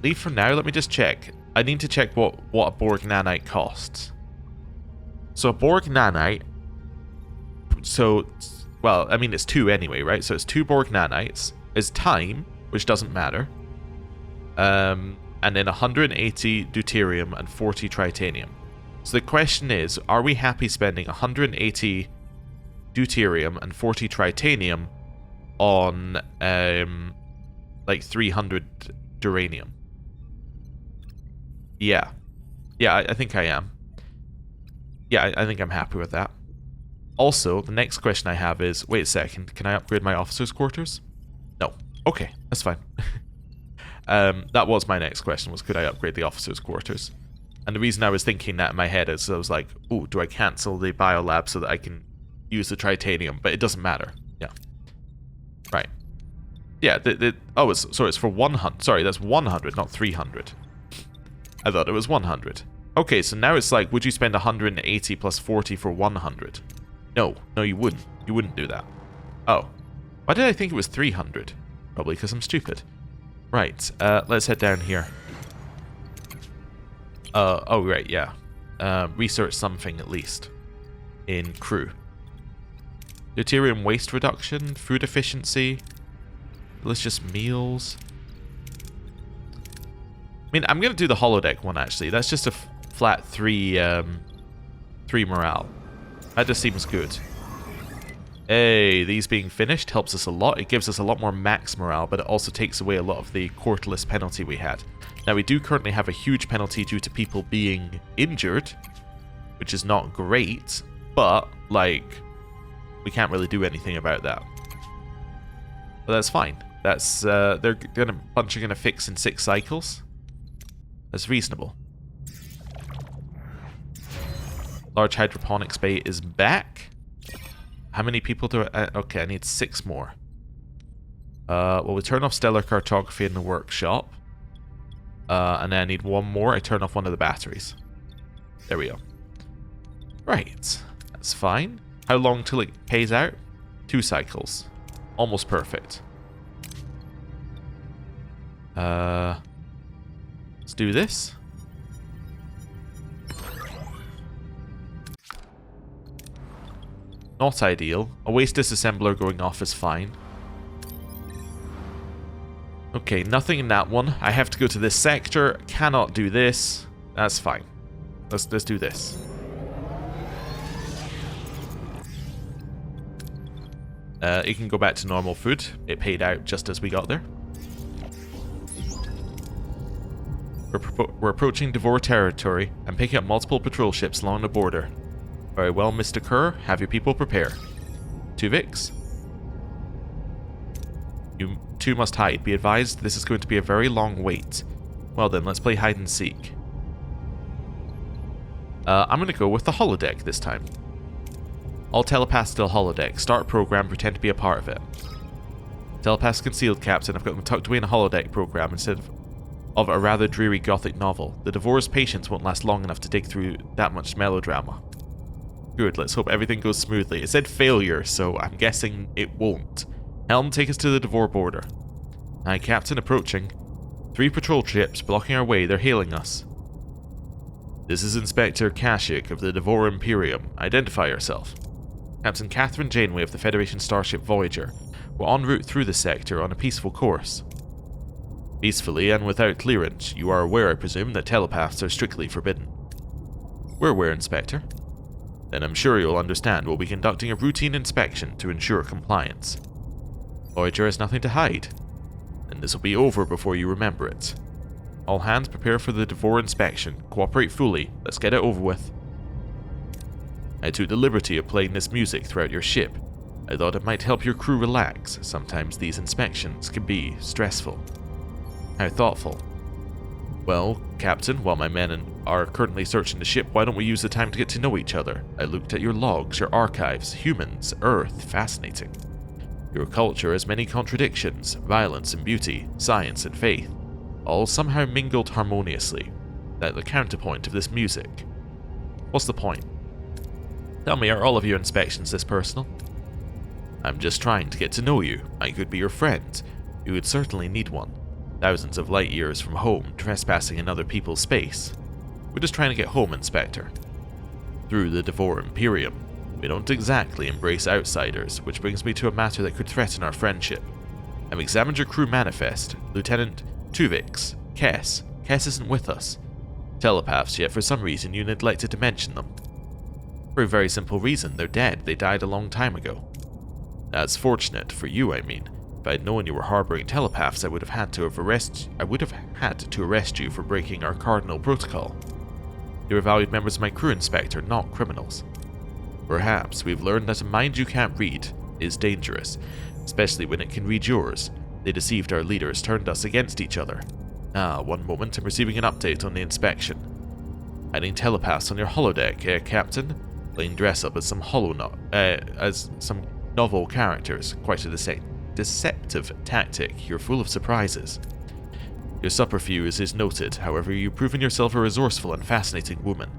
Leave for now. Let me just check. I need to check what a Borg nanite costs. So a Borg nanite... So, well, I mean, it's 2 anyway, right? So it's 2 Borg nanites. Is time, which doesn't matter. And then 180 deuterium and 40 tritanium. So the question is, are we happy spending 180 deuterium and 40 tritanium on, like 300 duranium? Yeah. Yeah, I think I am. Yeah, I think I'm happy with that. Also, the next question I have is, wait a second, can I upgrade my officers' quarters? No. Okay, that's fine. That was my next question, was could I upgrade the officers' quarters? And the reason I was thinking that in my head is I was like, ooh, do I cancel the biolab so that I can use the tritanium? But it doesn't matter. Yeah. Right. Yeah, oh, it's for 100. Sorry, that's 100, not 300. I thought it was 100. Okay, so now it's like, would you spend 180 plus 40 for 100? No, you wouldn't. You wouldn't do that. Oh. Why did I think it was 300? Probably because I'm stupid. Right, let's head down here. Oh, right, yeah. Research something at least. In crew. Deuterium waste reduction, food efficiency, delicious meals. I mean, I'm going to do the holodeck one, actually. That's just a flat 3 morale. That just seems good. Hey, these being finished helps us a lot. It gives us a lot more max morale, but it also takes away a lot of the quarterless penalty we had. Now, we do currently have a huge penalty due to people being injured, which is not great, but, like, we can't really do anything about that. But that's fine. That's, they're gonna, bunch are gonna fix in 6 cycles. That's reasonable. Large hydroponics bay is back. How many people do I... okay, I need 6 more. Well, we turn off stellar cartography in the workshop. And then I need 1 more. I turn off one of the batteries. There we go. Right. That's fine. How long till it pays out? 2 cycles. Almost perfect. Let's do this. Not ideal. A waste disassembler going off is fine. Okay, nothing in that one. I have to go to this sector. Cannot do this. That's fine. Let's do this. It can go back to normal food. It paid out just as we got there. We're approaching Devore territory and picking up multiple patrol ships along the border. Very well, Mr. Kerr. Have your people prepare. 2 Vics. You 2 must hide. Be advised, this is going to be a very long wait. Well then, let's play hide and seek. I'm going to go with the holodeck this time. All telepaths to the holodeck. Start program, pretend to be a part of it. Telepaths concealed, Captain. I've got them tucked away in a holodeck program instead of a rather dreary gothic novel. The Devore's patience won't last long enough to dig through that much melodrama. Good, let's hope everything goes smoothly. It said failure, so I'm guessing it won't. Helm, take us to the Devore border. Aye, Captain, approaching. 3 patrol ships blocking our way. They're hailing us. This is Inspector Kashyk of the Devore Imperium. Identify yourself. Captain Catherine Janeway of the Federation starship Voyager. We're en route through the sector on a peaceful course. Peacefully and without clearance. You are aware, I presume, that telepaths are strictly forbidden. We're aware, Inspector. Then I'm sure you'll understand we'll be conducting a routine inspection to ensure compliance. Voyager has nothing to hide, and this will be over before you remember it. All hands prepare for the Devore inspection. Cooperate fully. Let's get it over with. I took the liberty of playing this music throughout your ship. I thought it might help your crew relax. Sometimes these inspections can be stressful. How thoughtful. Well, Captain, while my men are currently searching the ship, why don't we use the time to get to know each other? I looked at your logs, your archives, humans, Earth, fascinating. Your culture has many contradictions, violence and beauty, science and faith, all somehow mingled harmoniously, like the counterpoint of this music. What's the point? Tell me, are all of your inspections this personal? I'm just trying to get to know you. I could be your friend. You would certainly need one. Thousands of light years from home, trespassing in other people's space. We're just trying to get home, Inspector. Through the Devore Imperium, we don't exactly embrace outsiders, which brings me to a matter that could threaten our friendship. I've examined your crew manifest. Lieutenant Tuvix, Kess. Kess isn't with us. Telepaths, yet for some reason you neglected to mention them. For a very simple reason, they're dead. They died a long time ago. That's fortunate, for you I mean. If I'd known you were harboring telepaths, I would have had to arrest you for breaking our cardinal protocol. You are valued members of my crew, Inspector, not criminals. Perhaps we've learned that a mind you can't read is dangerous, especially when it can read yours. They deceived our leaders, turned us against each other. One moment, I'm receiving an update on the inspection. Hiding telepaths on your holodeck, Captain? Playing dress up as some novel characters, quite a deceptive tactic. You're full of surprises. Your subterfuge is noted, however, you've proven yourself a resourceful and fascinating woman.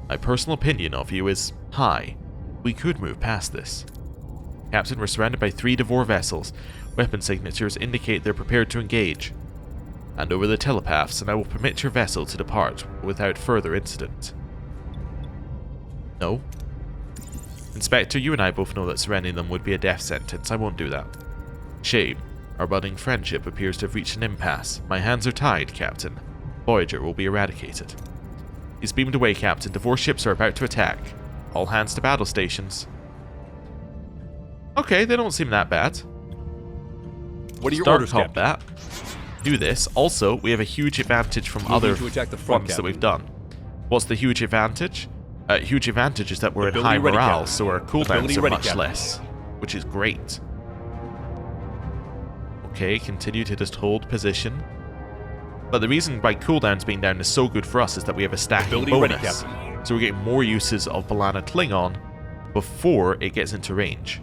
My personal opinion of you is high. We could move past this. Captain, we're surrounded by 3 Devore vessels. Weapon signatures indicate they're prepared to engage. Hand over the telepaths, and I will permit your vessel to depart without further incident. No? Inspector, you and I both know that surrendering them would be a death sentence. I won't do that. Shame. Our budding friendship appears to have reached an impasse. My hands are tied, Captain. Voyager will be eradicated. He's beamed away, Captain. Devore ships are about to attack. All hands to battle stations. Okay, they don't seem that bad. What are your orders, Start Captain? combat. Do this. Also, we have a huge advantage from other to attack the front, ones that Captain. we've done. What's the huge advantage? Huge advantage is that we're in high Ability ready, morale, Captain. so our cooldowns Ability are ready, much Captain. less, which is great. Okay, continue to just hold position. But the reason why cooldowns being down is so good for us is that we have a stacking Ability ready, bonus. Captain. So we're getting more uses of Balana Klingon before it gets into range.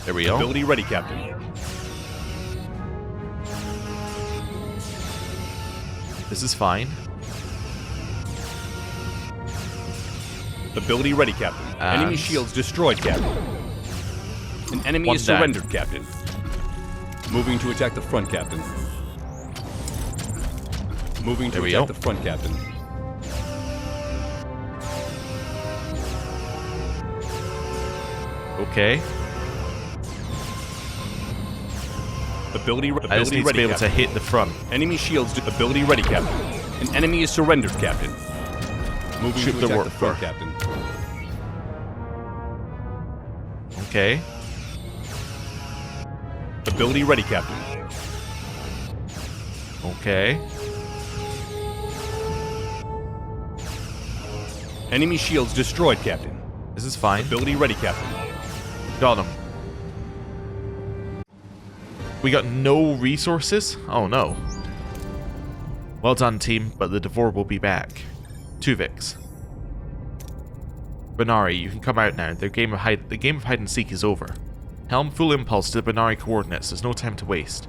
There we go. Ability ready, Captain. This is fine. Ability ready, Captain. And- Enemy shields destroyed, Captain. An enemy One is down. surrendered, Captain. Moving to attack the front, Captain. Moving There to we attack go. the front, Captain. Okay. Ability I just need to ready, be able to Captain. hit the front. Enemy shields ability ready, Captain. An enemy is surrendered, Captain. Moving Shoot to the attack work the front, bar. Captain. Okay. Ability ready, Captain. Okay. Enemy shields destroyed, Captain. This is fine. Ability ready, Captain. Got him. We got no resources? Oh no. Well done, team, but the Devore will be back. Tuvix. Benari, you can come out now. The game of hide and seek is over. Helm full impulse to the Benari coordinates. There's no time to waste.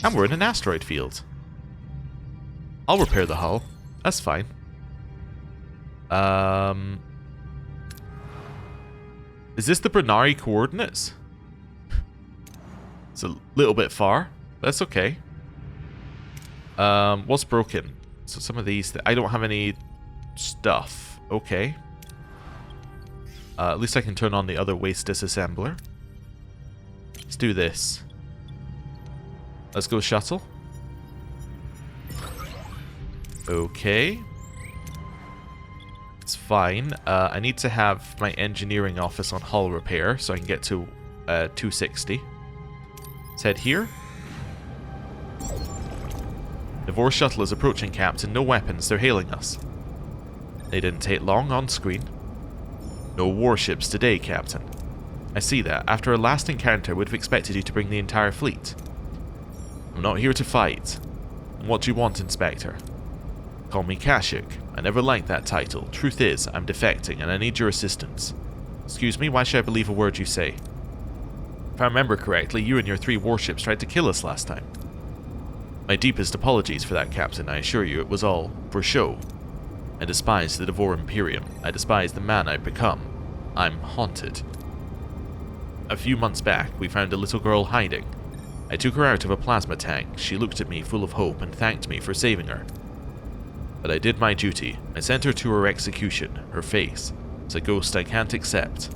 And we're in an asteroid field. I'll repair the hull. That's fine. Is this the Benari coordinates? It's a little bit far. That's okay. What's broken? So some of these... I don't have any stuff. Okay. At least I can turn on the other waste disassembler. Let's do this. Let's go shuttle. Okay. It's fine. I need to have my engineering office on hull repair so I can get to 260. Let's head here. Devore shuttle is approaching, Captain. No weapons. They're hailing us. They didn't take long on screen. No warships today, Captain. I see that. After our last encounter, we'd have expected you to bring the entire fleet. I'm not here to fight. What do you want, Inspector? Call me Kashyk. I never liked that title. Truth is, I'm defecting, and I need your assistance. Excuse me, why should I believe a word you say? If I remember correctly, you and your 3 warships tried to kill us last time. My deepest apologies for that, Captain. I assure you it was all for show. I despise the Devore Imperium. I despise the man I've become. I'm haunted. A few months back, we found a little girl hiding. I took her out of a plasma tank. She looked at me full of hope and thanked me for saving her. But I did my duty. I sent her to her execution. Her face. It's a ghost I can't accept.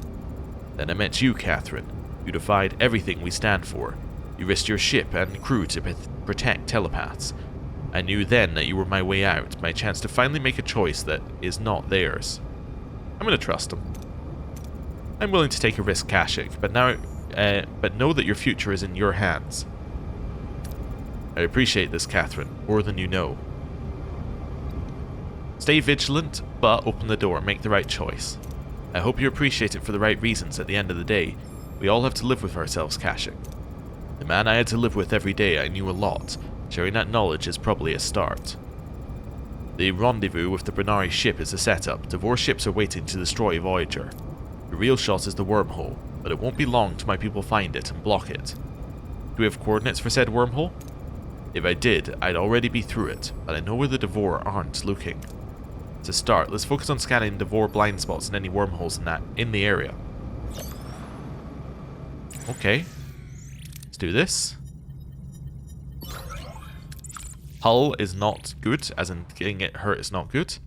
Then I met you, Catherine. You defied everything we stand for. You risked your ship and crew to protect telepaths. I knew then that you were my way out, my chance to finally make a choice that is not theirs. I'm going to trust them. I'm willing to take a risk, Kashyk, but know that your future is in your hands. I appreciate this, Catherine, more than you know. Stay vigilant, but open the door, make the right choice. I hope you appreciate it for the right reasons at the end of the day. We all have to live with ourselves, Kashyk. The man I had to live with every day, I knew a lot. Sharing that knowledge is probably a start. The rendezvous with the Bernari ship is a setup. Devore ships are waiting to destroy Voyager. The real shot is the wormhole, but it won't be long till my people find it and block it. Do we have coordinates for said wormhole? If I did, I'd already be through it, but I know where the Devore aren't looking. To start, let's focus on scanning Devore blind spots and any wormholes in the area. Okay. Let's do this. Hull is not good, as in getting it hurt is not good.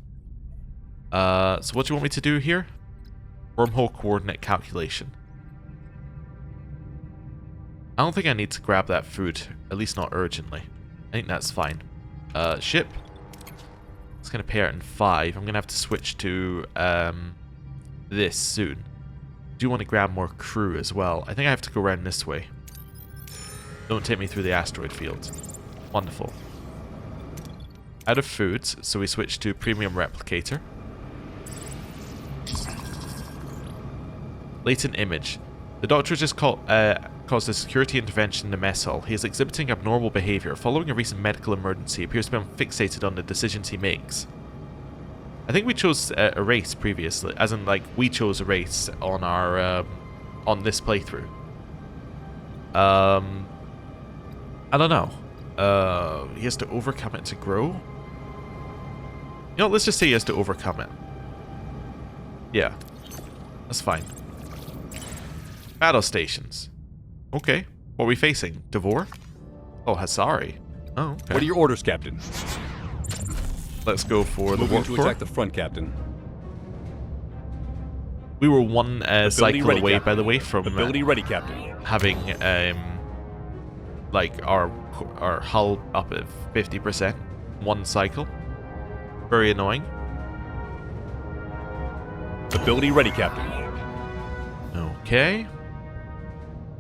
So what do you want me to do here? Wormhole coordinate calculation. I don't think I need to grab that food, at least not urgently. I think that's fine. Ship. It's going to pair it in 5. I'm going to have to switch to this soon. I do want to grab more crew as well. I think I have to go around this way. Don't take me through the asteroid field. Wonderful. Out of foods, so we switch to premium replicator. Latent image. The doctor just caused a security intervention in the mess hall. He is exhibiting abnormal behavior. Following a recent medical emergency, he appears to be fixated on the decisions he makes. I think we chose a race previously, as in, like, we chose a race on our on this playthrough. I don't know. He has to overcome it to grow. You know, let's just say he has to overcome it. Yeah, that's fine. Battle stations. Okay, what are we facing? Devore? Oh, Hazari. Oh, okay. What are your orders, Captain? Let's go for the warp to core. attack the front, Captain. We were one cycle ready, away, Captain. by the way, from Ability ready, Captain. having like our hull up at 50%. One cycle. Very annoying. Ability ready, Captain. Okay.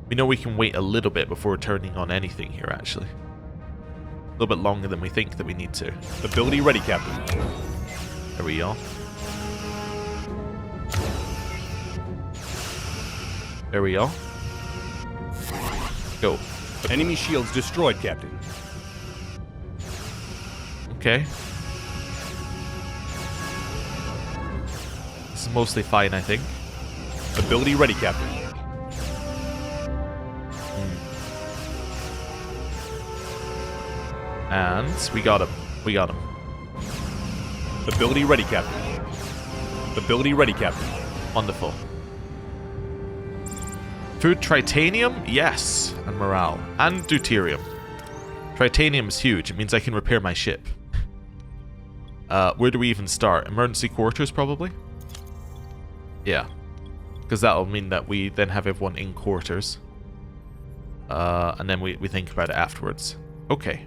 We know we can wait a little bit before turning on anything here, actually. A little bit longer than we think that we need to. Ability ready, Captain. There we go. There we go. Go. Enemy shields destroyed, Captain. Okay. This is mostly fine, I think. Ability ready, Captain. And we got him. We got him. Ability ready, Captain. Ability ready, Captain. Wonderful. Food tritanium? Yes. And morale. And deuterium. Tritanium is huge. It means I can repair my ship. Where do we even start? Emergency quarters, probably? Yeah. Because that'll mean that we then have everyone in quarters. And then we think about it afterwards. Okay.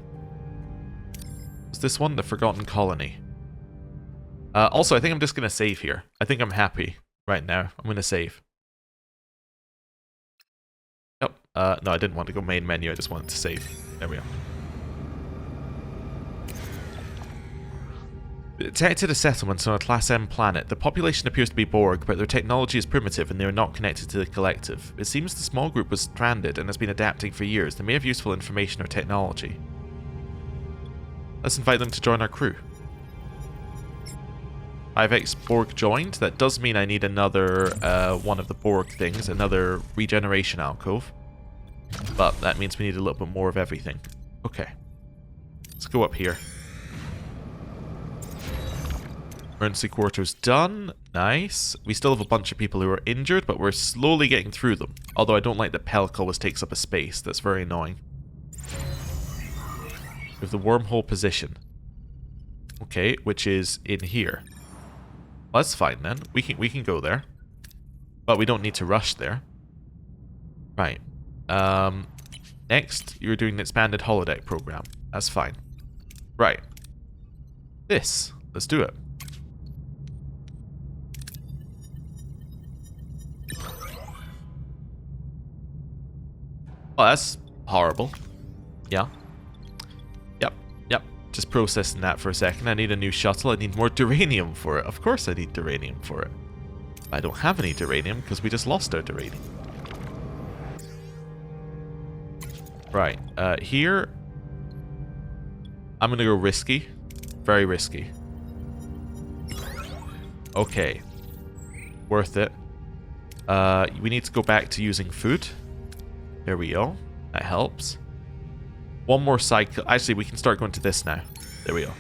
Is this one? The Forgotten Colony. Also, I think I'm just going to save here. I think I'm happy right now. I'm going to save. Yep. No, I didn't want to go main menu, I just wanted to save. There we are. Detected a settlement on a Class M planet. The population appears to be Borg, but their technology is primitive and they are not connected to the collective. It seems the small group was stranded and has been adapting for years. They may have useful information or technology. Let's invite them to join our crew. 5x Borg joined. That does mean I need another one of the Borg things, another regeneration alcove. But that means we need a little bit more of everything. Okay. Let's go up here. Emergency quarters done. Nice. We still have a bunch of people who are injured, but we're slowly getting through them. Although I don't like that Pelk always takes up a space. That's very annoying. We have the wormhole position. Okay, which is in here. Well, that's fine then. We can go there. But we don't need to rush there. Right. Next, you're doing the expanded holodeck program. That's fine. Right. This. Let's do it. Oh, that's horrible. Yeah. Yep. Just processing that for a second. I need a new shuttle. I need more duranium for it. Of course I need duranium for it. I don't have any duranium because we just lost our duranium. Right. Here, I'm going to go risky. Very risky. Okay. Worth it. We need to go back to using food. There we go. That helps. One more cycle. Actually, we can start going to this now. There we go.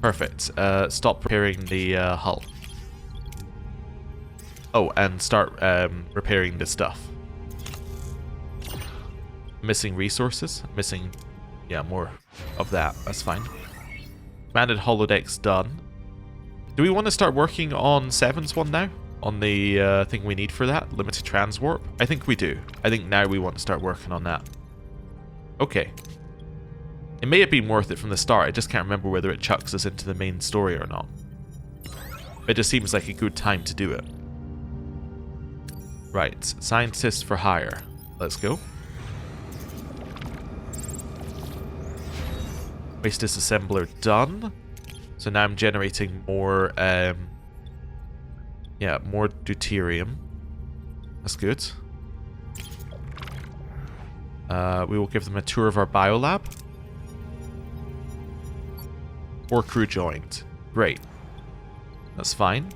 Perfect. Stop repairing the hull. Oh, and start repairing the stuff. Missing resources. Missing, yeah, more of that. That's fine. Expanded holodeck's done. Do we want to start working on Seven's one now? On the thing we need for that? Limited transwarp? I think we do. I think now we want to start working on that. Okay. It may have been worth it from the start. I just can't remember whether it chucks us into the main story or not. It just seems like a good time to do it. Right. Scientists for hire. Let's go. Waste disassembler done. So now I'm generating more... yeah, more deuterium. That's good. We will give them a tour of our biolab. 4 crew joined. Great. That's fine.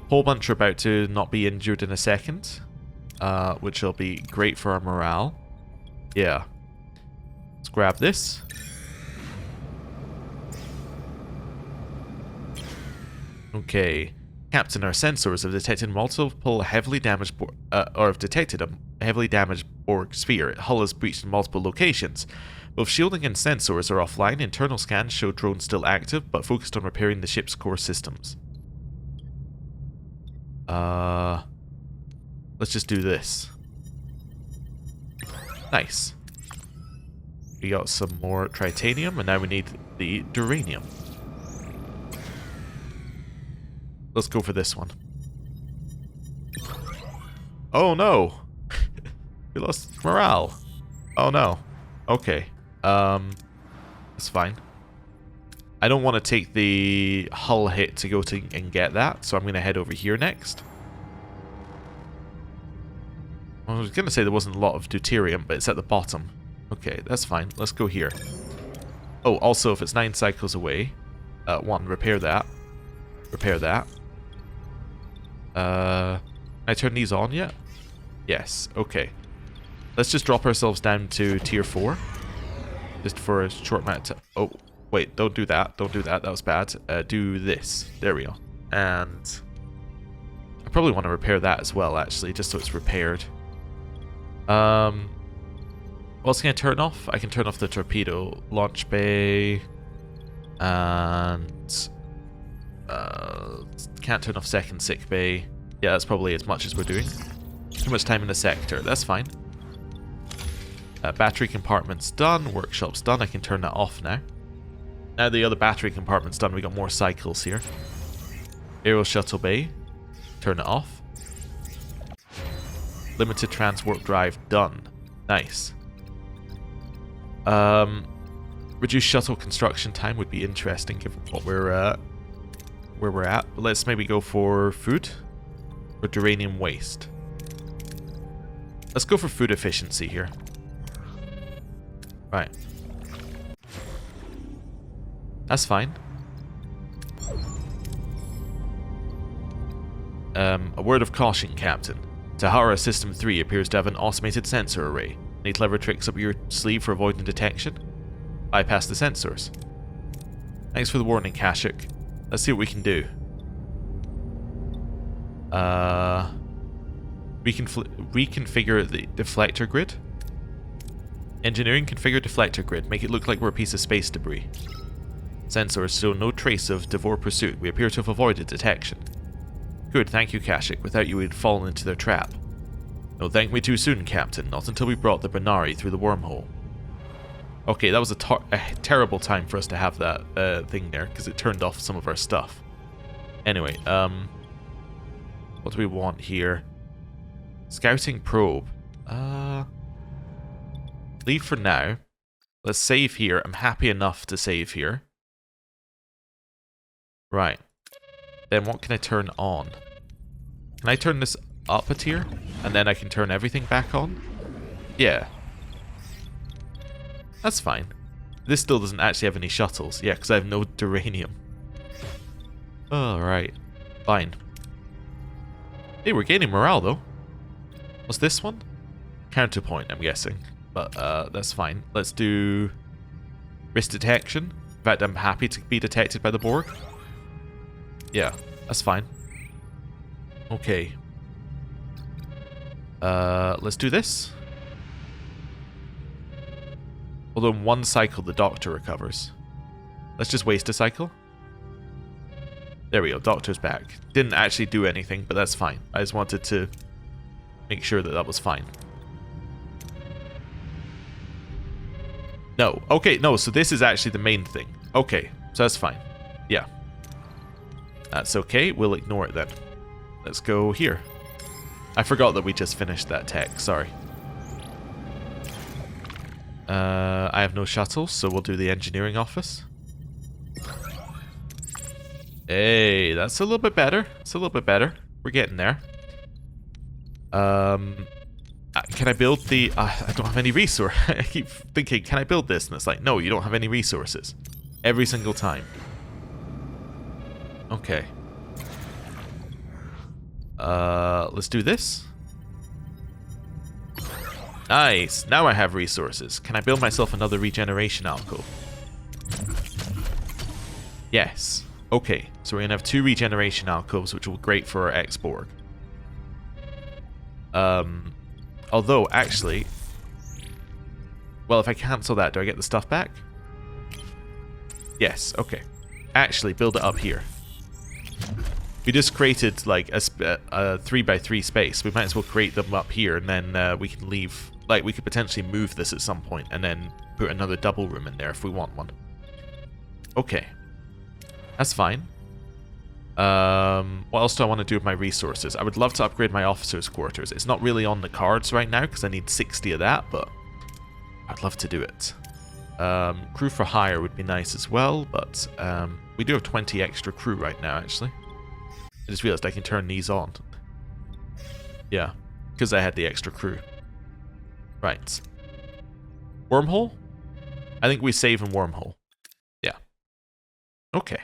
Whole bunch are about to not be injured in a second. Which will be great for our morale. Yeah. Let's grab this. Okay. Captain, our sensors have detected multiple heavily damaged a heavily damaged Borg sphere. Hull is breached in multiple locations. Both shielding and sensors are offline. Internal scans show drones still active, but focused on repairing the ship's core systems. Let's just do this. Nice. We got some more tritanium, and now we need the duranium. Let's go for this one. Oh no! We lost morale. Oh no. Okay. That's fine. I don't want to take the hull hit to go to and get that, so I'm going to head over here next. I was going to say there wasn't a lot of deuterium, but it's at the bottom. Okay, that's fine. Let's go here. Oh, also, if it's 9 cycles away, 1, repair that. Repair that. Can I turn these on yet? Yes, okay. Let's just drop ourselves down to tier 4. Just for a short amount of time. Oh, wait, don't do that. Don't do that. That was bad. Do this. There we go. And I probably want to repair that as well, actually, just so it's repaired. What else can I turn off? I can turn off the torpedo launch bay. And can't turn off second sick bay. Yeah, that's probably as much as we're doing. Too much time in the sector. That's fine. Battery compartment's done. Workshop's done. I can turn that off now. Now the other battery compartment's done, we got more cycles here. Aero shuttle bay. Turn it off. Limited transwarp drive done. Nice. Reduced shuttle construction time would be interesting given what where we're at. But let's maybe go for food or duranium waste. Let's go for food efficiency here. Right. That's fine. A word of caution, Captain. Tahara System 3 appears to have an automated sensor array. Any clever tricks up your sleeve for avoiding detection? Bypass the sensors. Thanks for the warning, Kashyk. Let's see what we can do. Reconfigure the deflector grid. Engineering, configure deflector grid. Make it look like we're a piece of space debris. Sensors show no trace of Devore pursuit. We appear to have avoided detection. Good, thank you, Kashyk. Without you, we'd fallen into their trap. No, thank me too soon, Captain. Not until we brought the Banari through the wormhole. Okay, that was a terrible time for us to have that thing there, because it turned off some of our stuff. Anyway, what do we want here? Scouting probe. Leave for now. Let's save here. I'm happy enough to save here. Right. Then what can I turn on? Can I turn this up a tier? And then I can turn everything back on? Yeah. That's fine. This still doesn't actually have any shuttles. Yeah, because I have no duranium. Alright. Fine. Hey, we're gaining morale, though. What's this one? Counterpoint, I'm guessing. But, that's fine. Let's do... risk detection. In fact, I'm happy to be detected by the Borg. Yeah, that's fine. Okay. Let's do this. Although in one cycle the Doctor recovers. Let's just waste a cycle. There we go, Doctor's back. Didn't actually do anything, but that's fine. I just wanted to make sure that that was fine. No, okay, no, so this is actually the main thing. Okay, so that's fine. Yeah. That's okay, we'll ignore it then. Let's go here. I forgot that we just finished that tech, sorry. I have no shuttles, so we'll do the engineering office. Hey, that's a little bit better. It's a little bit better. We're getting there. Can I build the... I don't have any resource. I keep thinking, can I build this? And it's like, no, you don't have any resources. Every single time. Okay. Let's do this. Nice. Now I have resources. Can I build myself another regeneration alcove? Yes. Okay. So we're going to have 2 regeneration alcoves, which will be great for our ex-Borg. Although, actually... well, if I cancel that, do I get the stuff back? Yes. Okay. Actually, build it up here. We just created, like, a 3x3 space. We might as well create them up here, and then we can leave... like, we could potentially move this at some point, and then put another double room in there if we want one. Okay. That's fine. What else do I want to do with my resources? I would love to upgrade my officers' quarters. It's not really on the cards right now, because I need 60 of that, but... I'd love to do it. Crew for hire would be nice as well, but... we do have 20 extra crew right now, actually. I just realized I can turn these on. Yeah, because I had the extra crew. Right. Wormhole? I think we save in wormhole. Yeah. Okay.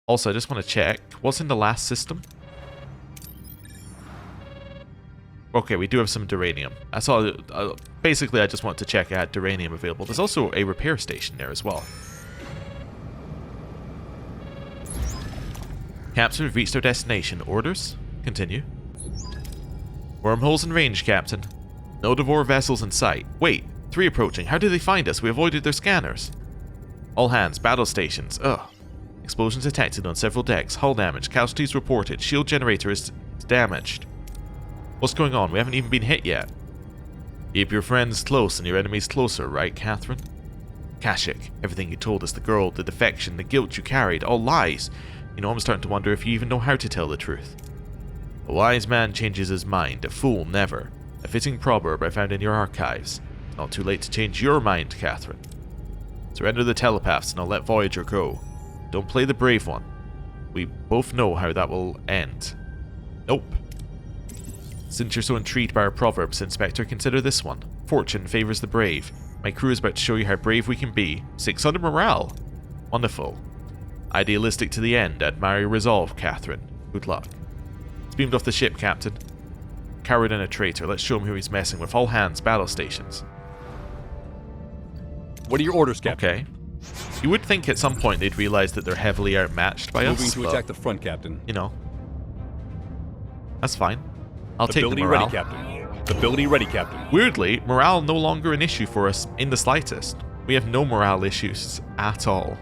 Also, I just want to check. What's in the last system? Okay, we do have some duranium. I saw... basically, I just want to check I had duranium available. There's also a repair station there as well. Captain, we've reached our destination. Orders? Continue. Wormholes in range, Captain. No Devore vessels in sight. Wait, 3 approaching. How did they find us? We avoided their scanners. All hands, battle stations. Ugh. Explosions detected on several decks. Hull damage. Casualties reported. Shield generator is damaged. What's going on? We haven't even been hit yet. Keep your friends close and your enemies closer, right, Catherine? Kashyk, everything you told us, the girl, the defection, the guilt you carried, all lies. You know, I'm starting to wonder if you even know how to tell the truth. A wise man changes his mind, a fool never. A fitting proverb I found in your archives. It's not too late to change your mind, Catherine. Surrender the telepaths and I'll let Voyager go. Don't play the brave one. We both know how that will end. Nope. Since you're so intrigued by our proverbs, Inspector, consider this one. Fortune favors the brave. My crew is about to show you how brave we can be. 600 morale. Wonderful. Idealistic to the end. Admire your resolve, Catherine. Good luck. He's beamed off the ship, Captain. Coward and a traitor. Let's show him who he's messing with. All hands, battle stations. What are your orders, Captain? Okay. You would think at some point they'd realize that they're heavily outmatched by us. Moving to but, attack the front, Captain. You know. That's fine. I'll take the Ability morale. ready, Captain. Ability ready, Captain. Weirdly, morale no longer an issue for us in the slightest. We have no morale issues at all.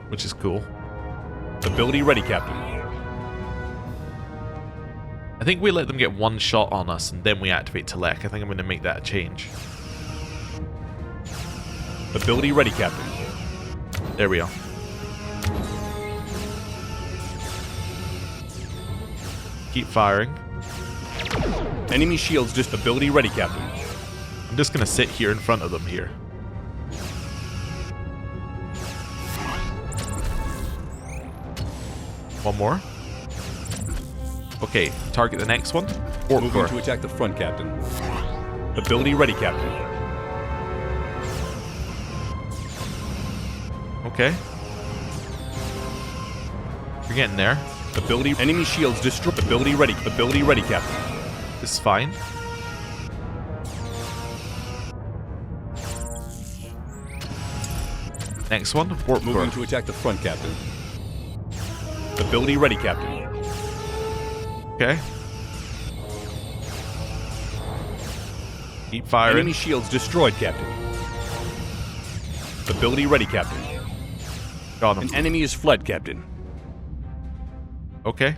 Which is cool. Ability ready, Captain. I think we let them get one shot on us and then we activate Telek. I think I'm going to make that a change. Ability ready, Captain. There we are. Keep firing. Enemy shields just ability ready, Captain. I'm just going to sit here in front of them here. One more. Okay, target the next one. Moving to attack the front, Captain. Ability ready, Captain. Okay. You're getting there. Ability. Enemy shields destroy. Ability ready. Ability ready, Captain. This is fine. Next one. Warp Moving to attack the front, Captain. Ability ready, Captain. Okay. Keep firing. Enemy shields destroyed, Captain. Ability ready, Captain. Got him. An enemy is fled, Captain. Okay.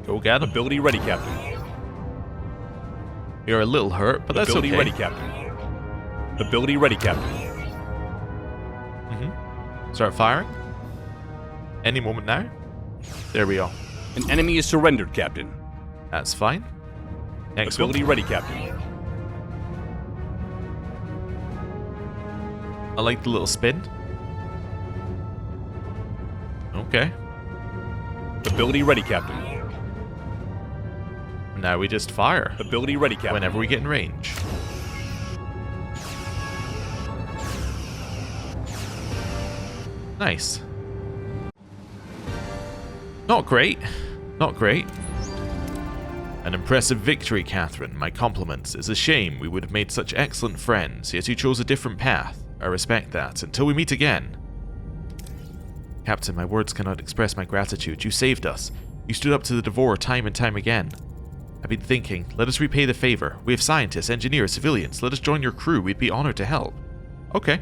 Go get him. Ability ready, Captain. You're a little hurt, but that's Ability okay. ready, Captain. Ability ready, Captain. Start firing. Any moment now. There we are. An enemy is surrendered, Captain. That's fine. Next Ability one. ready, Captain. I like the little spin. Okay. Ability ready, Captain. Now we just fire Ability ready, Captain. whenever we get in range. Nice. Not great. Not great. An impressive victory, Catherine. My compliments. It's a shame we would have made such excellent friends, yet you chose a different path. I respect that. Until we meet again. Captain, my words cannot express my gratitude. You saved us. You stood up to the Devore time and time again. I've been thinking, let us repay the favor. We have scientists, engineers, civilians. Let us join your crew. We'd be honored to help. Okay.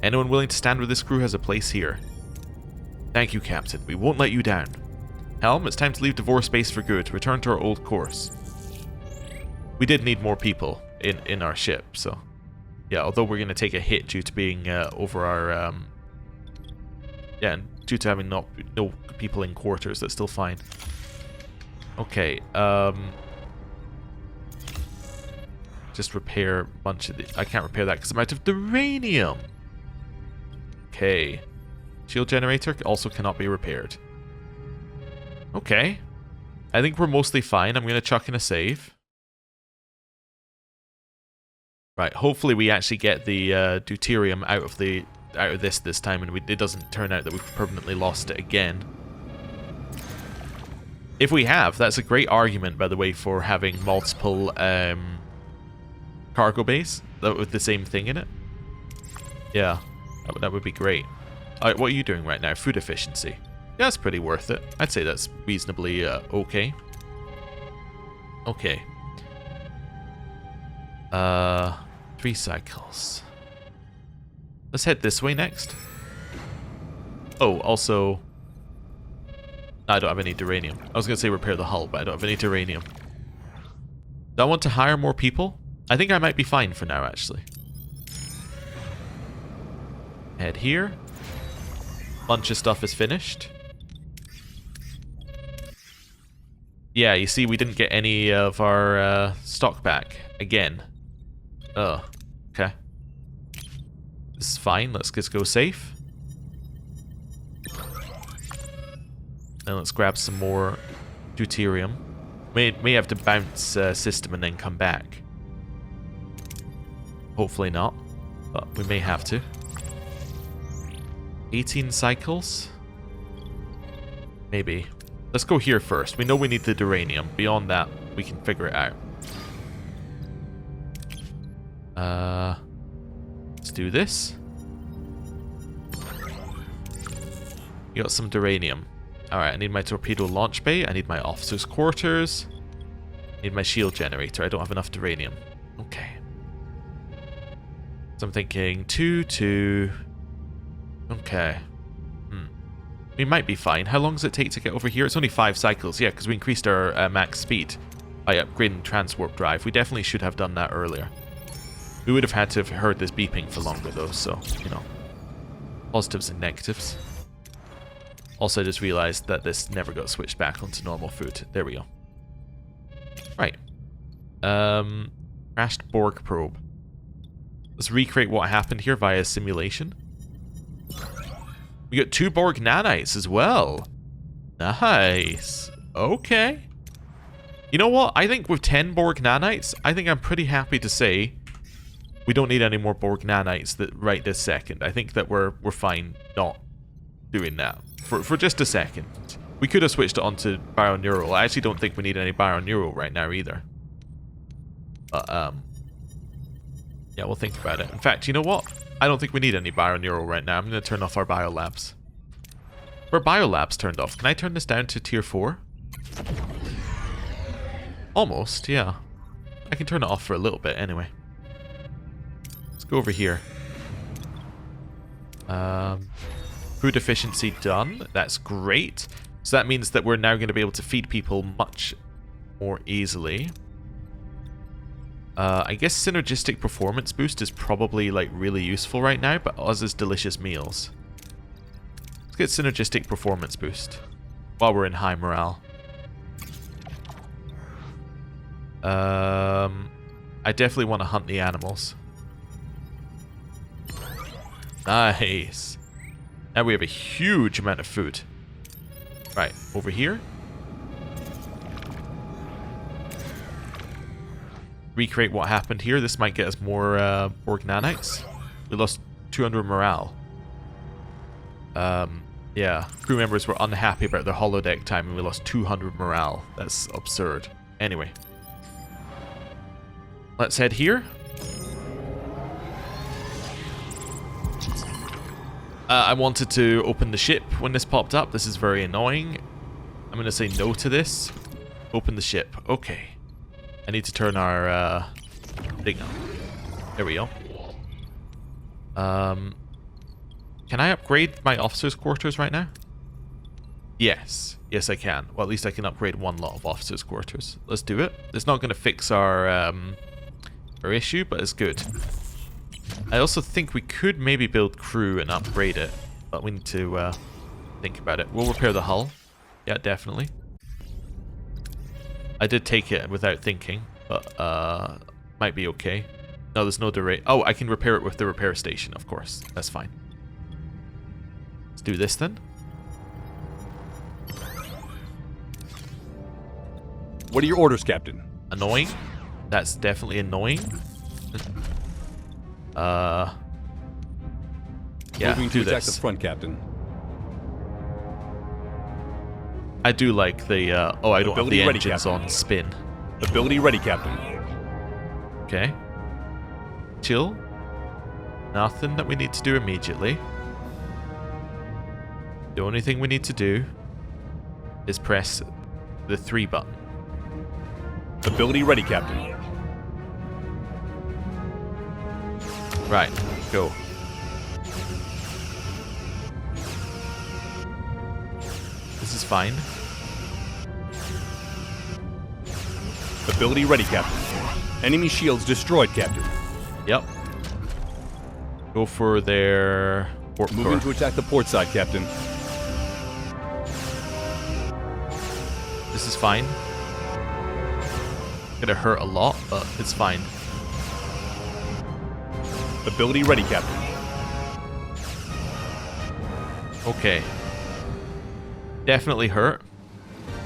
Anyone willing to stand with this crew has a place here. Thank you, Captain. We won't let you down. Helm, it's time to leave Devore space for good. Return to our old course. We did need more people in our ship, so... Yeah, although we're going to take a hit due to being over our... Yeah, and due to having no people in quarters, that's still fine. Okay, just repair a bunch of the... I can't repair that because I'm out of uranium. Okay. Shield generator also cannot be repaired. Okay. I think we're mostly fine. I'm going to chuck in a save. Right, hopefully we actually get the deuterium out of this time and it doesn't turn out that we've permanently lost it again. If we have, that's a great argument, by the way, for having multiple cargo bays with the same thing in it. Yeah, that would be great. Alright, what are you doing right now? Food efficiency. Yeah, that's pretty worth it. I'd say that's reasonably okay. Okay. 3 cycles. Let's head this way next. Oh, also... I don't have any duranium. I was going to say repair the hull, but I don't have any duranium. Do I want to hire more people? I think I might be fine for now, actually. Head here. Bunch of stuff is finished. Yeah, you see, we didn't get any of our stock back again. Oh, okay. This is fine. Let's just go safe. Then let's grab some more deuterium. May have to bounce system and then come back. Hopefully not, but we may have to. 18 cycles? Maybe. Let's go here first. We know we need the duranium. Beyond that, we can figure it out. Let's do this. We got some duranium. Alright, I need my torpedo launch bay. I need my officer's quarters. I need my shield generator. I don't have enough duranium. Okay. So I'm thinking 2, 2. Okay. We might be fine. How long does it take to get over here? It's only 5 cycles. Yeah, because we increased our max speed by upgrading transwarp drive. We definitely should have done that earlier. We would have had to have heard this beeping for longer though, so, you know. Positives and negatives. Also, I just realized that this never got switched back onto normal food. There we go. Right. Crashed Borg probe. Let's recreate what happened here via simulation. We got 2 Borg nanites as well. Nice. Okay. You know what? I think with 10 Borg nanites, I think I'm pretty happy to say we don't need any more Borg nanites right this second. I think that we're fine not doing that for just a second. We could have switched it onto bioneural. I actually don't think we need any bioneural right now either. But yeah, we'll think about it. In fact, you know what? I don't think we need any bioneural right now. I'm going to turn off our biolabs. Our biolabs turned off. Can I turn this down to tier 4? Almost, yeah. I can turn it off for a little bit anyway. Let's go over here. Food efficiency done. That's great. So that means that we're now going to be able to feed people much more easily. I guess synergistic performance boost is probably like really useful right now, but us is delicious meals. Let's get synergistic performance boost while we're in high morale. I definitely want to hunt the animals. Nice. Now we have a huge amount of food. Right, over here. Recreate what happened here. This might get us more Borg nanites. We lost 200 morale. Yeah, crew members were unhappy about their holodeck time and we lost 200 morale. That's absurd. Anyway. Let's head here. I wanted to open the ship when this popped up. This is very annoying. I'm going to say no to this. Open the ship. Okay. I need to turn our thing on. There we go. Can I upgrade my officer's quarters right now? Yes. Yes, I can. Well, at least I can upgrade one lot of officer's quarters. Let's do it. It's not going to fix our issue, but it's good. I also think we could maybe build crew and upgrade it, but we need to think about it. We'll repair the hull. Yeah, definitely. I did take it without thinking, but might be okay. No, there's no durate. Oh, I can repair it with the repair station, of course. That's fine. Let's do this then. What are your orders, Captain? Annoying. That's definitely annoying. Yeah, Moving to do attack this. the front, Captain. I do like the, oh, I don't have the Ability ready, engines Captain. on spin. Ability ready, Captain. Okay. Chill. Nothing that we need to do immediately. The only thing we need to do is press the 3 button. Ability ready, Captain. Right, go. This is fine. Ability ready, Captain. Enemy shields destroyed, Captain. Yep. Go for their Port Moving core. to attack the port side, Captain. This is fine. Gonna hurt a lot, but it's fine. Ability ready, Captain. Okay. Definitely hurt.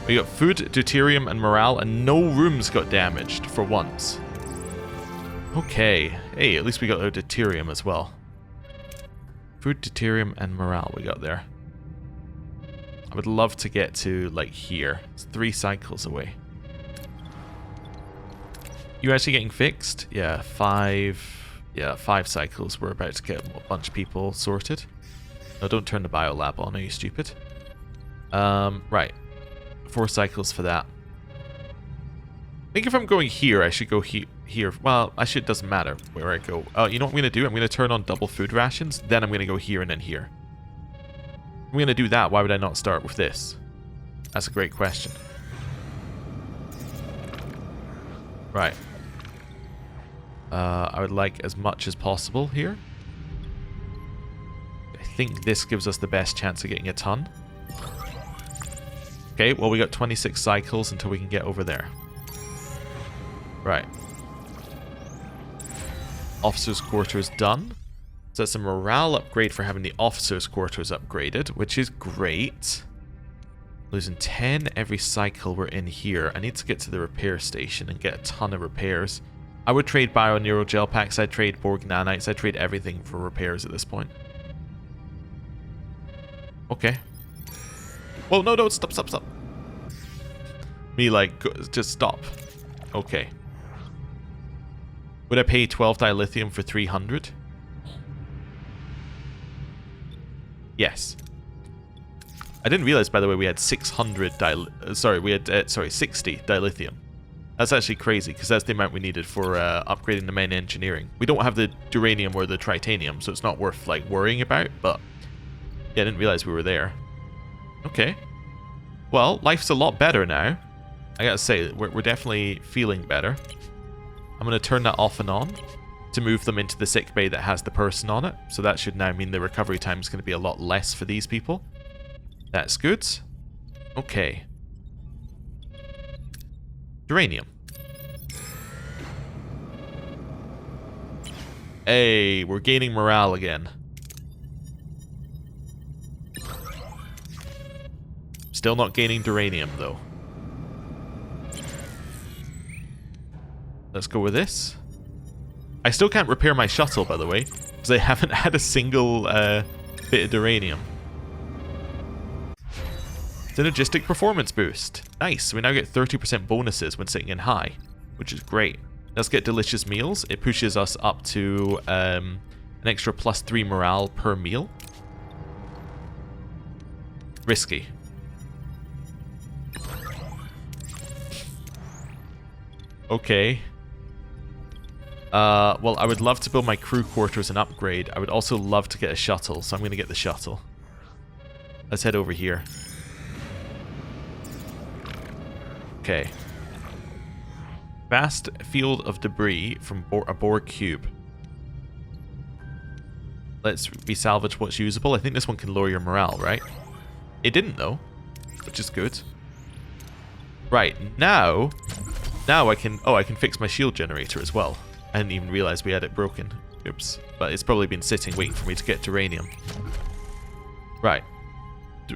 We got food, deuterium, and morale, and no rooms got damaged for once. Okay. Hey, at least we got our deuterium as well. Food, deuterium, and morale we got there. I would love to get to, like, here. It's 3 cycles away. You actually getting fixed? Yeah, 5... Yeah, 5 cycles. We're about to get a bunch of people sorted. No, don't turn the biolab on, are you stupid? Right. 4 cycles for that. I think if I'm going here, I should go here. Well, it doesn't matter where I go. You know what I'm going to do? I'm going to turn on double food rations, then I'm going to go here and then here. I'm going to do that. Why would I not start with this? That's a great question. Right. I would like as much as possible here. I think this gives us the best chance of getting a ton. Okay, well we got 26 cycles until we can get over there. Right. Officers' quarters done. So that's a morale upgrade for having the officers' quarters upgraded, which is great. Losing 10 every cycle we're in here. I need to get to the repair station and get a ton of repairs. I would trade bio-neuro gel packs, I'd trade Borg nanites, I'd trade everything for repairs at this point. Okay. Whoa, no, stop. Me, like, just stop. Okay. Would I pay 12 dilithium for 300? Yes. I didn't realize, by the way, we had 600 60 dilithium. That's actually crazy, because that's the amount we needed for upgrading the main engineering. We don't have the duranium or the tritanium, so it's not worth, like, worrying about, but... Yeah, I didn't realize we were there. Okay. Well, life's a lot better now. I gotta say, we're definitely feeling better. I'm gonna turn that off and on to move them into the sick bay that has the person on it. So that should now mean the recovery time is gonna be a lot less for these people. That's good. Okay. Uranium. Hey, we're gaining morale again. Still not gaining duranium, though. Let's go with this. I still can't repair my shuttle, by the way, because I haven't had a single bit of duranium. Synergistic performance boost. Nice. We now get 30% bonuses when sitting in high, which is great. Let's get delicious meals. It pushes us up to an extra +3 morale per meal. Risky. Okay. Well, I would love to build my crew quarters and upgrade. I would also love to get a shuttle, so I'm going to get the shuttle. Let's head over here. Okay. Vast field of debris from a Borg cube. Let's resalvage what's usable. I think this one can lower your morale, right? It didn't, though, which is good. Right, now I can... Oh, I can fix my shield generator as well. I didn't even realize we had it broken. Oops. But it's probably been sitting waiting for me to get duranium. Right.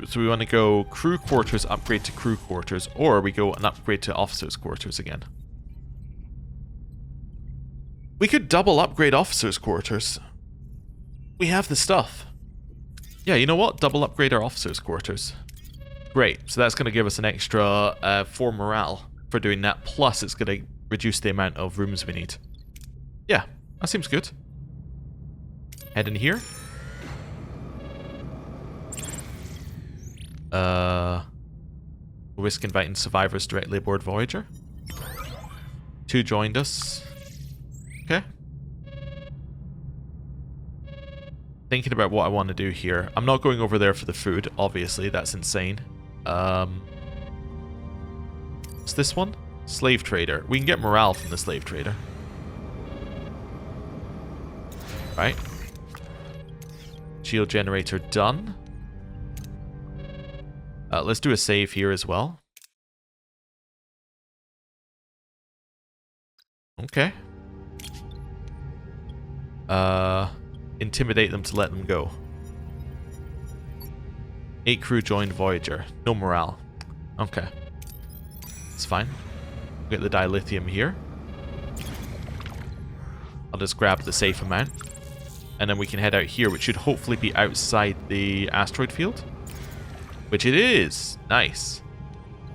So we want to go crew quarters, upgrade to crew quarters, or we go and upgrade to officers' quarters again. We could double upgrade officers' quarters. We have the stuff. Yeah, you know what? Double upgrade our officers' quarters. Great. So that's going to give us an extra 4 morale for doing that. Plus, it's going to reduce the amount of rooms we need. Yeah, that seems good. Head in here. Risk inviting survivors directly aboard Voyager. 2 joined us. Okay. Thinking about what I want to do here. I'm not going over there for the food, obviously. That's insane. What's this one? Slave trader. We can get morale from the slave trader. Right. Shield generator done. Let's do a save here as well. Okay. Intimidate them to let them go. 8 crew joined Voyager. No morale. Okay. It's fine. We'll get the dilithium here. I'll just grab the safe amount. And then we can head out here, which should hopefully be outside the asteroid field. Which it is. Nice.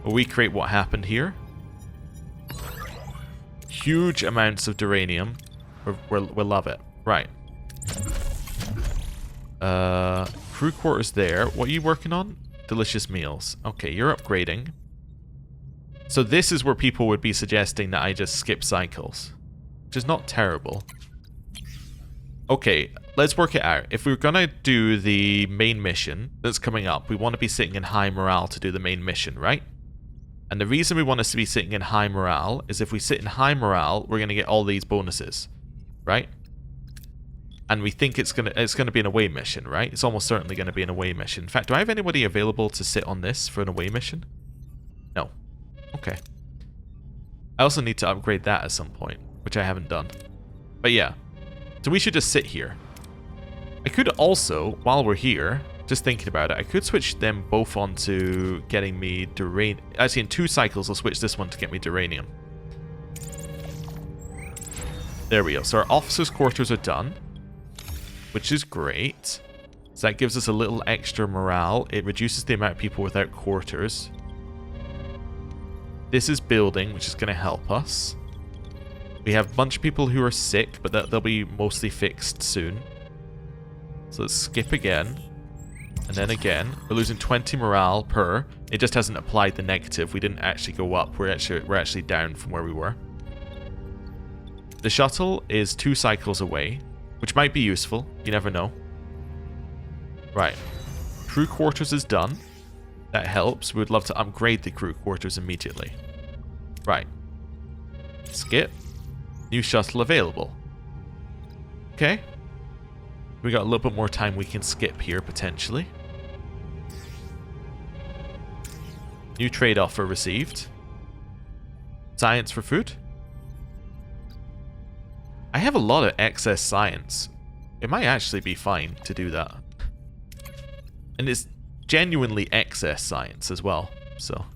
We'll recreate what happened here. Huge amounts of duranium. We'll love it. Right. Crew quarters there. What are you working on? Delicious meals. Okay, you're upgrading. So this is where people would be suggesting that I just skip cycles. Which is not terrible. Okay, let's work it out. If we're gonna do the main mission that's coming up, we want to be sitting in high morale to do the main mission, right? And the reason we want us to be sitting in high morale is if we sit in high morale, we're gonna get all these bonuses, right? And we think it's gonna be an away mission, right? It's almost certainly gonna be an away mission. In fact, do I have anybody available to sit on this for an away mission? No. Okay. I also need to upgrade that at some point, which I haven't done. But yeah. So we should just sit here. I could also, while we're here, just thinking about it, I could switch them both onto getting me duranium. Actually, in 2 cycles, I'll switch this one to get me duranium. There we go. So our officers' quarters are done, which is great. So that gives us a little extra morale. It reduces the amount of people without quarters. This is building, which is going to help us. We have a bunch of people who are sick, but they'll be mostly fixed soon. So let's skip again. And then again. We're losing 20 morale per. It just hasn't applied the negative. We didn't actually go up. We're actually down from where we were. The shuttle is 2 cycles away, which might be useful. You never know. Right. Crew quarters is done. That helps. We would love to upgrade the crew quarters immediately. Right. Skip. New shuttle available. Okay. We got a little bit more time we can skip here, potentially. New trade offer received. Science for food. I have a lot of excess science. It might actually be fine to do that. And it's genuinely excess science as well, so.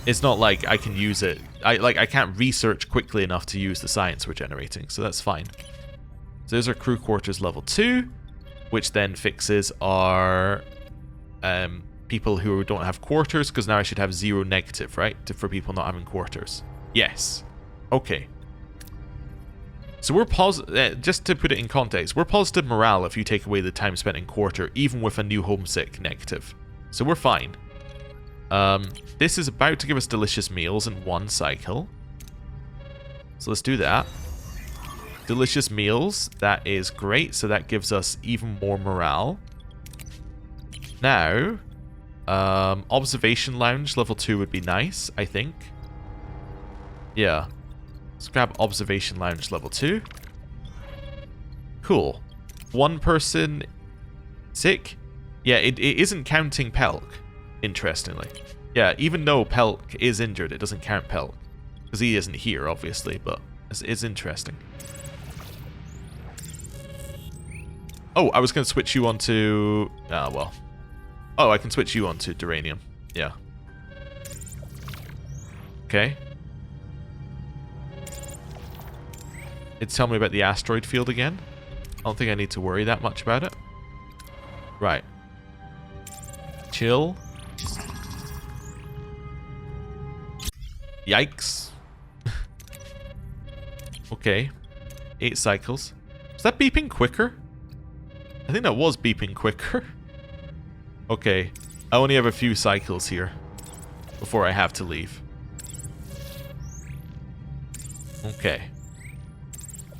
It's not like I can use it. I can't research quickly enough to use the science we're generating, so that's fine. So there's our crew quarters level 2, which then fixes our people who don't have quarters, because now I should have 0 negative, right? For people not having quarters. Yes. Okay. So we're positive. Just to put it in context, we're positive morale if you take away the time spent in quarter, even with a new homesick negative. So we're fine. This is about to give us delicious meals in 1 cycle. So let's do that. Delicious meals. That is great. So that gives us even more morale. Now, observation lounge level 2 would be nice, I think. Yeah. Let's grab observation lounge level 2. Cool. 1 person sick. Yeah, it isn't counting Pelk, interestingly. Yeah, even though Pelk is injured, it doesn't count Pelk. Because he isn't here, obviously, but it's interesting. Oh, I was going to switch you onto... well. Oh, I can switch you onto duranium. Yeah. Okay. It's telling me about the asteroid field again. I don't think I need to worry that much about it. Right. Chill. Yikes. Okay. 8 cycles. Is that beeping quicker? I think that was beeping quicker. Okay. I only have a few cycles here before I have to leave. Okay.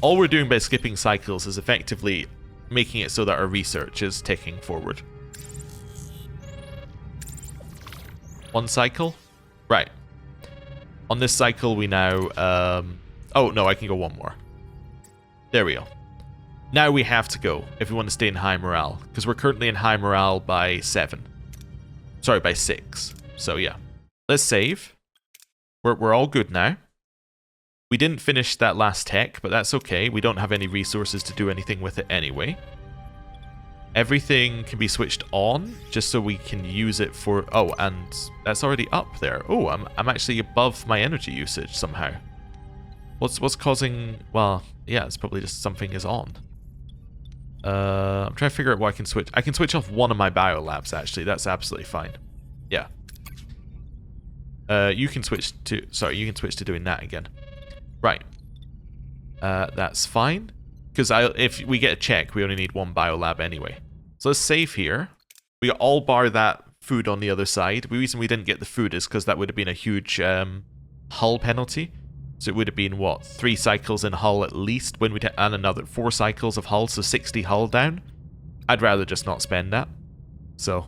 All we're doing by skipping cycles is effectively making it so that our research is ticking forward. 1 cycle? Right. On this cycle we now... oh, no, I can go 1 more. There we go. Now we have to go if we want to stay in high morale, because we're currently in high morale by 7. Sorry, by 6. So yeah. Let's save. We're all good now. We didn't finish that last tech, but that's okay. We don't have any resources to do anything with it anyway. Everything can be switched on, just so we can use it for... Oh, and that's already up there. Oh, I'm actually above my energy usage somehow. What's causing... Well, yeah, it's probably just something is on. I'm trying to figure out what I can switch. I can switch off one of my biolabs, actually. That's absolutely fine. Yeah. You can switch to... Sorry, you can switch to doing that again. Right. That's fine. Because if we get a check, we only need one biolab anyway. So let's save here. We all bar that food on the other side. The reason we didn't get the food is because that would have been a huge hull penalty. So it would have been, what, 3 cycles in hull at least, when we'd and another 4 cycles of hull, so 60 hull down. I'd rather just not spend that. So,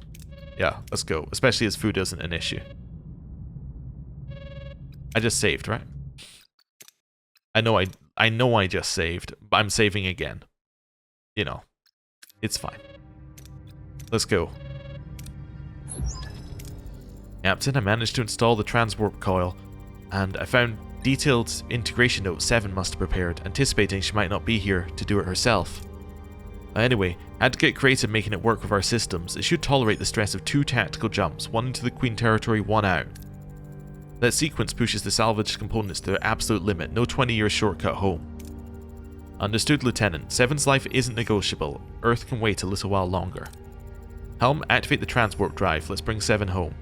yeah, let's go. Especially as food isn't an issue. I just saved, right? I know I just saved, but I'm saving again. You know, it's fine. Let's go. Captain, I managed to install the transwarp coil, and I found detailed integration note 7 must have prepared, anticipating she might not be here to do it herself. Anyway, I had to get creative making it work with our systems. It should tolerate the stress of 2 tactical jumps, 1 into the Queen territory, 1 out. That sequence pushes the salvaged components to their absolute limit, no 20-year shortcut home. Understood, Lieutenant. 7's life isn't negotiable. Earth can wait a little while longer. Helm, activate the transwarp drive. Let's bring 7 home.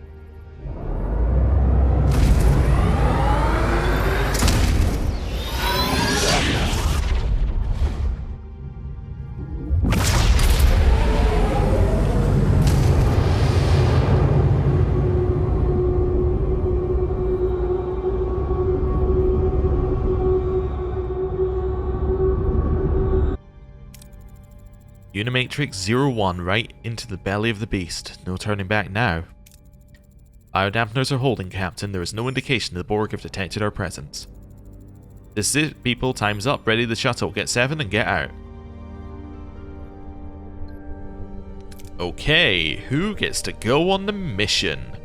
Unimatrix 01 right into the belly of the beast. No turning back now. Biodampeners are holding, Captain. There is no indication the Borg have detected our presence. This is it, people. Time's up. Ready the shuttle. Get 7 and get out. Okay, who gets to go on the mission?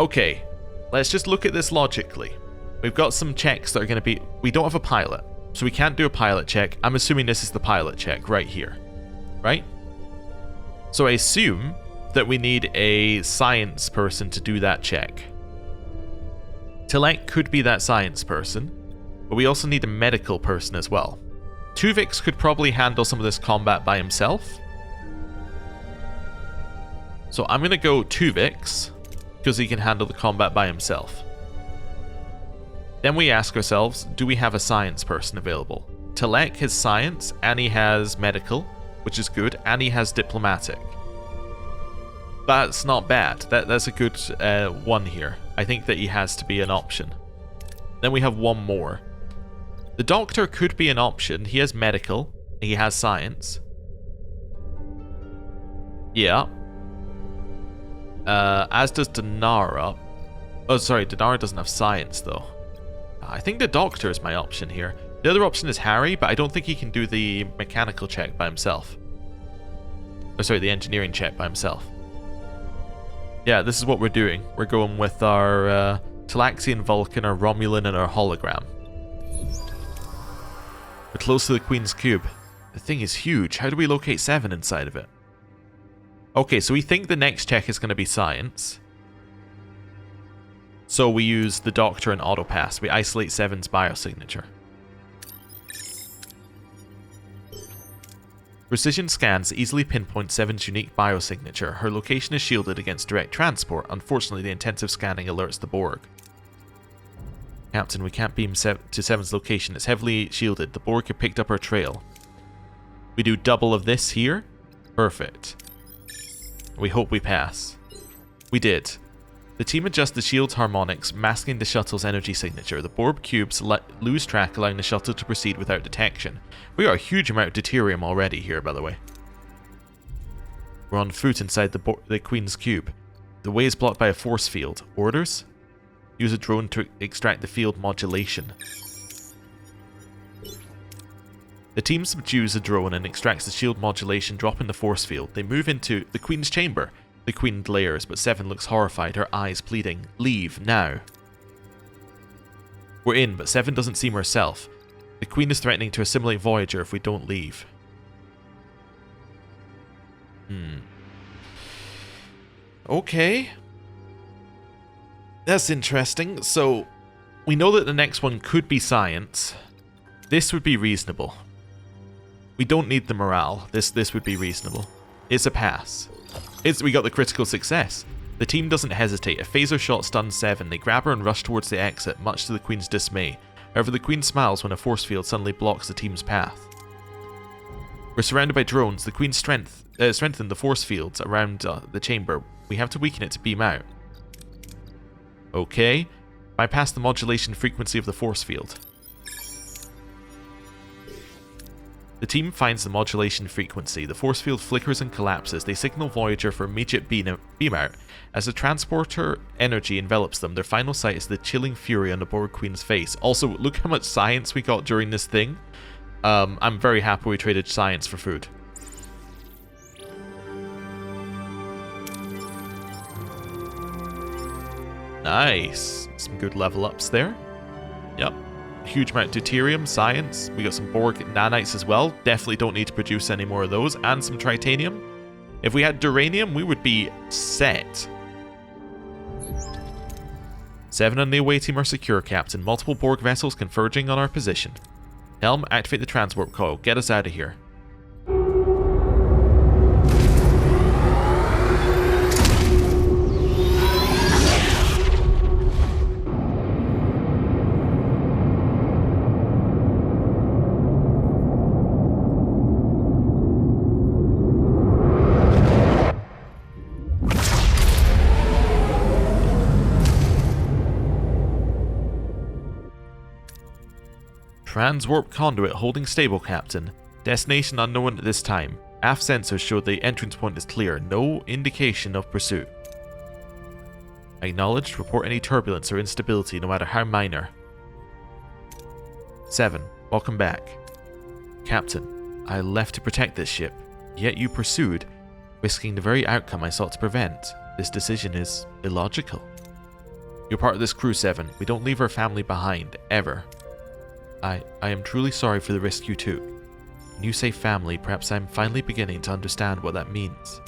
Okay, let's just look at this logically. We've got some checks that are going to be... We don't have a pilot. So we can't do a pilot check. I'm assuming this is the pilot check right here. Right? So I assume that we need a science person to do that check. Tilek could be that science person, but we also need a medical person as well. Tuvix could probably handle some of this combat by himself. So I'm going to go Tuvix, because he can handle the combat by himself. Then we ask ourselves, do we have a science person available? Tilek has science, and he has medical, which is good, and he has diplomatic. That's not bad. That's a good one here. I think that he has to be an option. Then we have one more. The doctor could be an option. He has medical, and he has science. Yeah. As does Dinara. Oh, sorry, Dinara doesn't have science, though. I think the doctor is my option here. The other option is Harry, but I don't think he can do the mechanical check by himself. Oh, sorry, the engineering check by himself. Yeah, this is what we're doing. We're going with our Talaxian Vulcan, our Romulan, and our hologram. We're close to the Queen's Cube. The thing is huge. How do we locate 7 inside of it? Okay, so we think the next check is going to be science. So we use the Doctor and Autopass. We isolate 7's biosignature. Precision scans easily pinpoint 7's unique biosignature. Her location is shielded against direct transport. Unfortunately, the intensive scanning alerts the Borg. Captain, we can't beam to 7's location. It's heavily shielded. The Borg have picked up our trail. We do double of this here. Perfect. We hope we pass. We did. The team adjusts the shield's harmonics, masking the shuttle's energy signature. The Borg cubes lose track, allowing the shuttle to proceed without detection. We got a huge amount of deuterium already here, by the way. We're on foot inside the Queen's Cube. The way is blocked by a force field. Orders? Use a drone to extract the field modulation. The team subdues the drone and extracts the shield modulation, dropping the force field. They move into the Queen's chamber. The Queen glares, but Seven looks horrified, her eyes pleading, "Leave, now." We're in, but Seven doesn't seem herself. The Queen is threatening to assimilate Voyager if we don't leave. Okay. That's interesting. So, we know that the next one could be science. This would be reasonable. We don't need the morale. This would be reasonable. It's a pass. We got the critical success. The team doesn't hesitate. A phaser shot stuns Seven. They grab her and rush towards the exit, much to the Queen's dismay. However, the Queen smiles when a force field suddenly blocks the team's path. We're surrounded by drones. The Queen strengthened the force fields around the chamber. We have to weaken it to beam out. Okay. Bypass the modulation frequency of the force field. The team finds the modulation frequency. The force field flickers and collapses. They signal Voyager for immediate beam out. As the transporter energy envelops them, their final sight is the chilling fury on the Borg Queen's face. Also, look how much science we got during this thing. I'm very happy we traded science for food. Nice. Some good level ups there. Yep. Huge amount of deuterium, science. We got some Borg nanites as well. Definitely don't need to produce any more of those. And some tritanium. If we had duranium, we would be set. Seven and the away team are secure, Captain. Multiple Borg vessels converging on our position. Helm, activate the transwarp coil. Get us out of here. Transwarp conduit holding stable, Captain. Destination unknown at this time. Aft sensors show the entrance point is clear. No indication of pursuit. Acknowledged. Report any turbulence or instability, no matter how minor. 7. Welcome back. Captain, I left to protect this ship, yet you pursued, risking the very outcome I sought to prevent. This decision is illogical. You're part of this crew, 7. We don't leave our family behind, ever. I am truly sorry for the risk you took. When you say family, perhaps I'm finally beginning to understand what that means.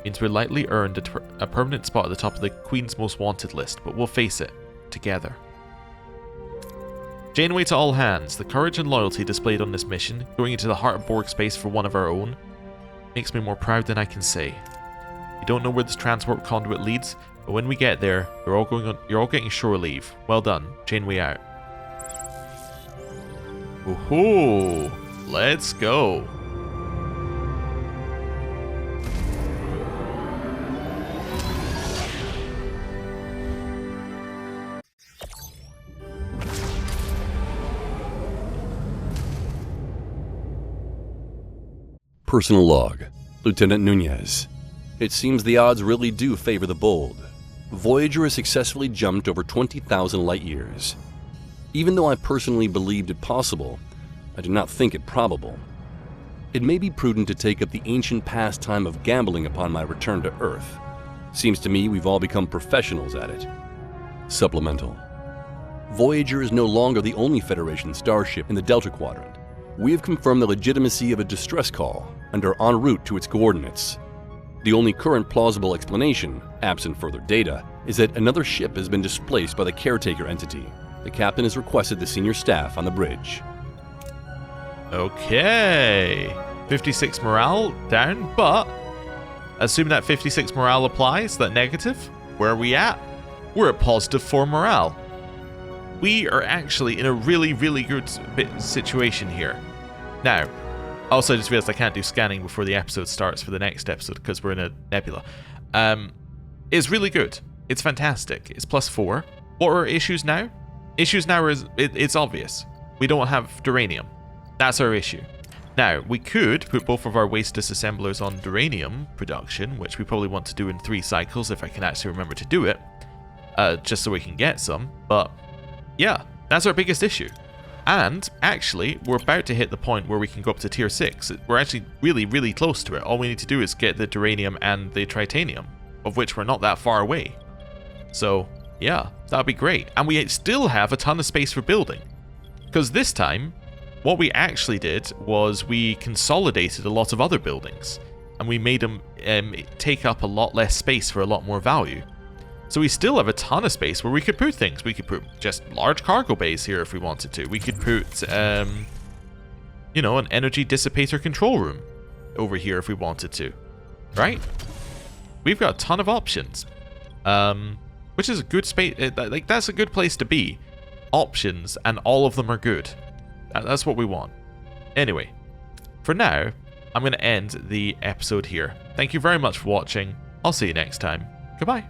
It means we lightly earned a permanent spot at the top of the Queen's Most Wanted list, but we'll face it, together. Janeway to all hands, the courage and loyalty displayed on this mission, going into the heart of Borg space for one of our own, makes me more proud than I can say. We don't know where this transwarp conduit leads, but when we get there, you're all getting shore leave. Well done. Janeway out. Woohoo! Let's go! Personal log. Lieutenant Nunez. It seems the odds really do favor the bold. Voyager has successfully jumped over 20,000 light years. Even though I personally believed it possible, I do not think it probable. It may be prudent to take up the ancient pastime of gambling upon my return to Earth. Seems to me we've all become professionals at it. Supplemental. Voyager is no longer the only Federation starship in the Delta Quadrant. We have confirmed the legitimacy of a distress call and are en route to its coordinates. The only current plausible explanation, absent further data, is that another ship has been displaced by the caretaker entity. The captain has requested the senior staff on the bridge. Okay. 56 morale down, but assume that 56 morale applies, that negative, where are we at? We're at positive 4 morale. We are actually in a really, really good situation here. Now, also I just realized I can't do scanning before the episode starts for the next episode because we're in a nebula. It's really good. It's fantastic. It's +4. What are our issues now? Issues now is it's obvious. We don't have duranium. That's our issue. Now, we could put both of our waste disassemblers on duranium production, which we probably want to do in 3 cycles if I can actually remember to do it, just so we can get some. But yeah, that's our biggest issue. And actually, we're about to hit the point where we can go up to tier 6. We're actually really, really close to it. All we need to do is get the duranium and the tritanium, of which we're not that far away. So, yeah, that'd be great. And we still have a ton of space for building. Because this time, what we actually did was we consolidated a lot of other buildings. And we made them take up a lot less space for a lot more value. So we still have a ton of space where we could put things. We could put just large cargo bays here if we wanted to. We could put, you know, an energy dissipator control room over here if we wanted to. Right? We've got a ton of options. Which is a good space. Like, that's a good place to be. Options, and all of them are good. That's what we want. Anyway, for now, I'm going to end the episode here. Thank you very much for watching. I'll see you next time. Goodbye.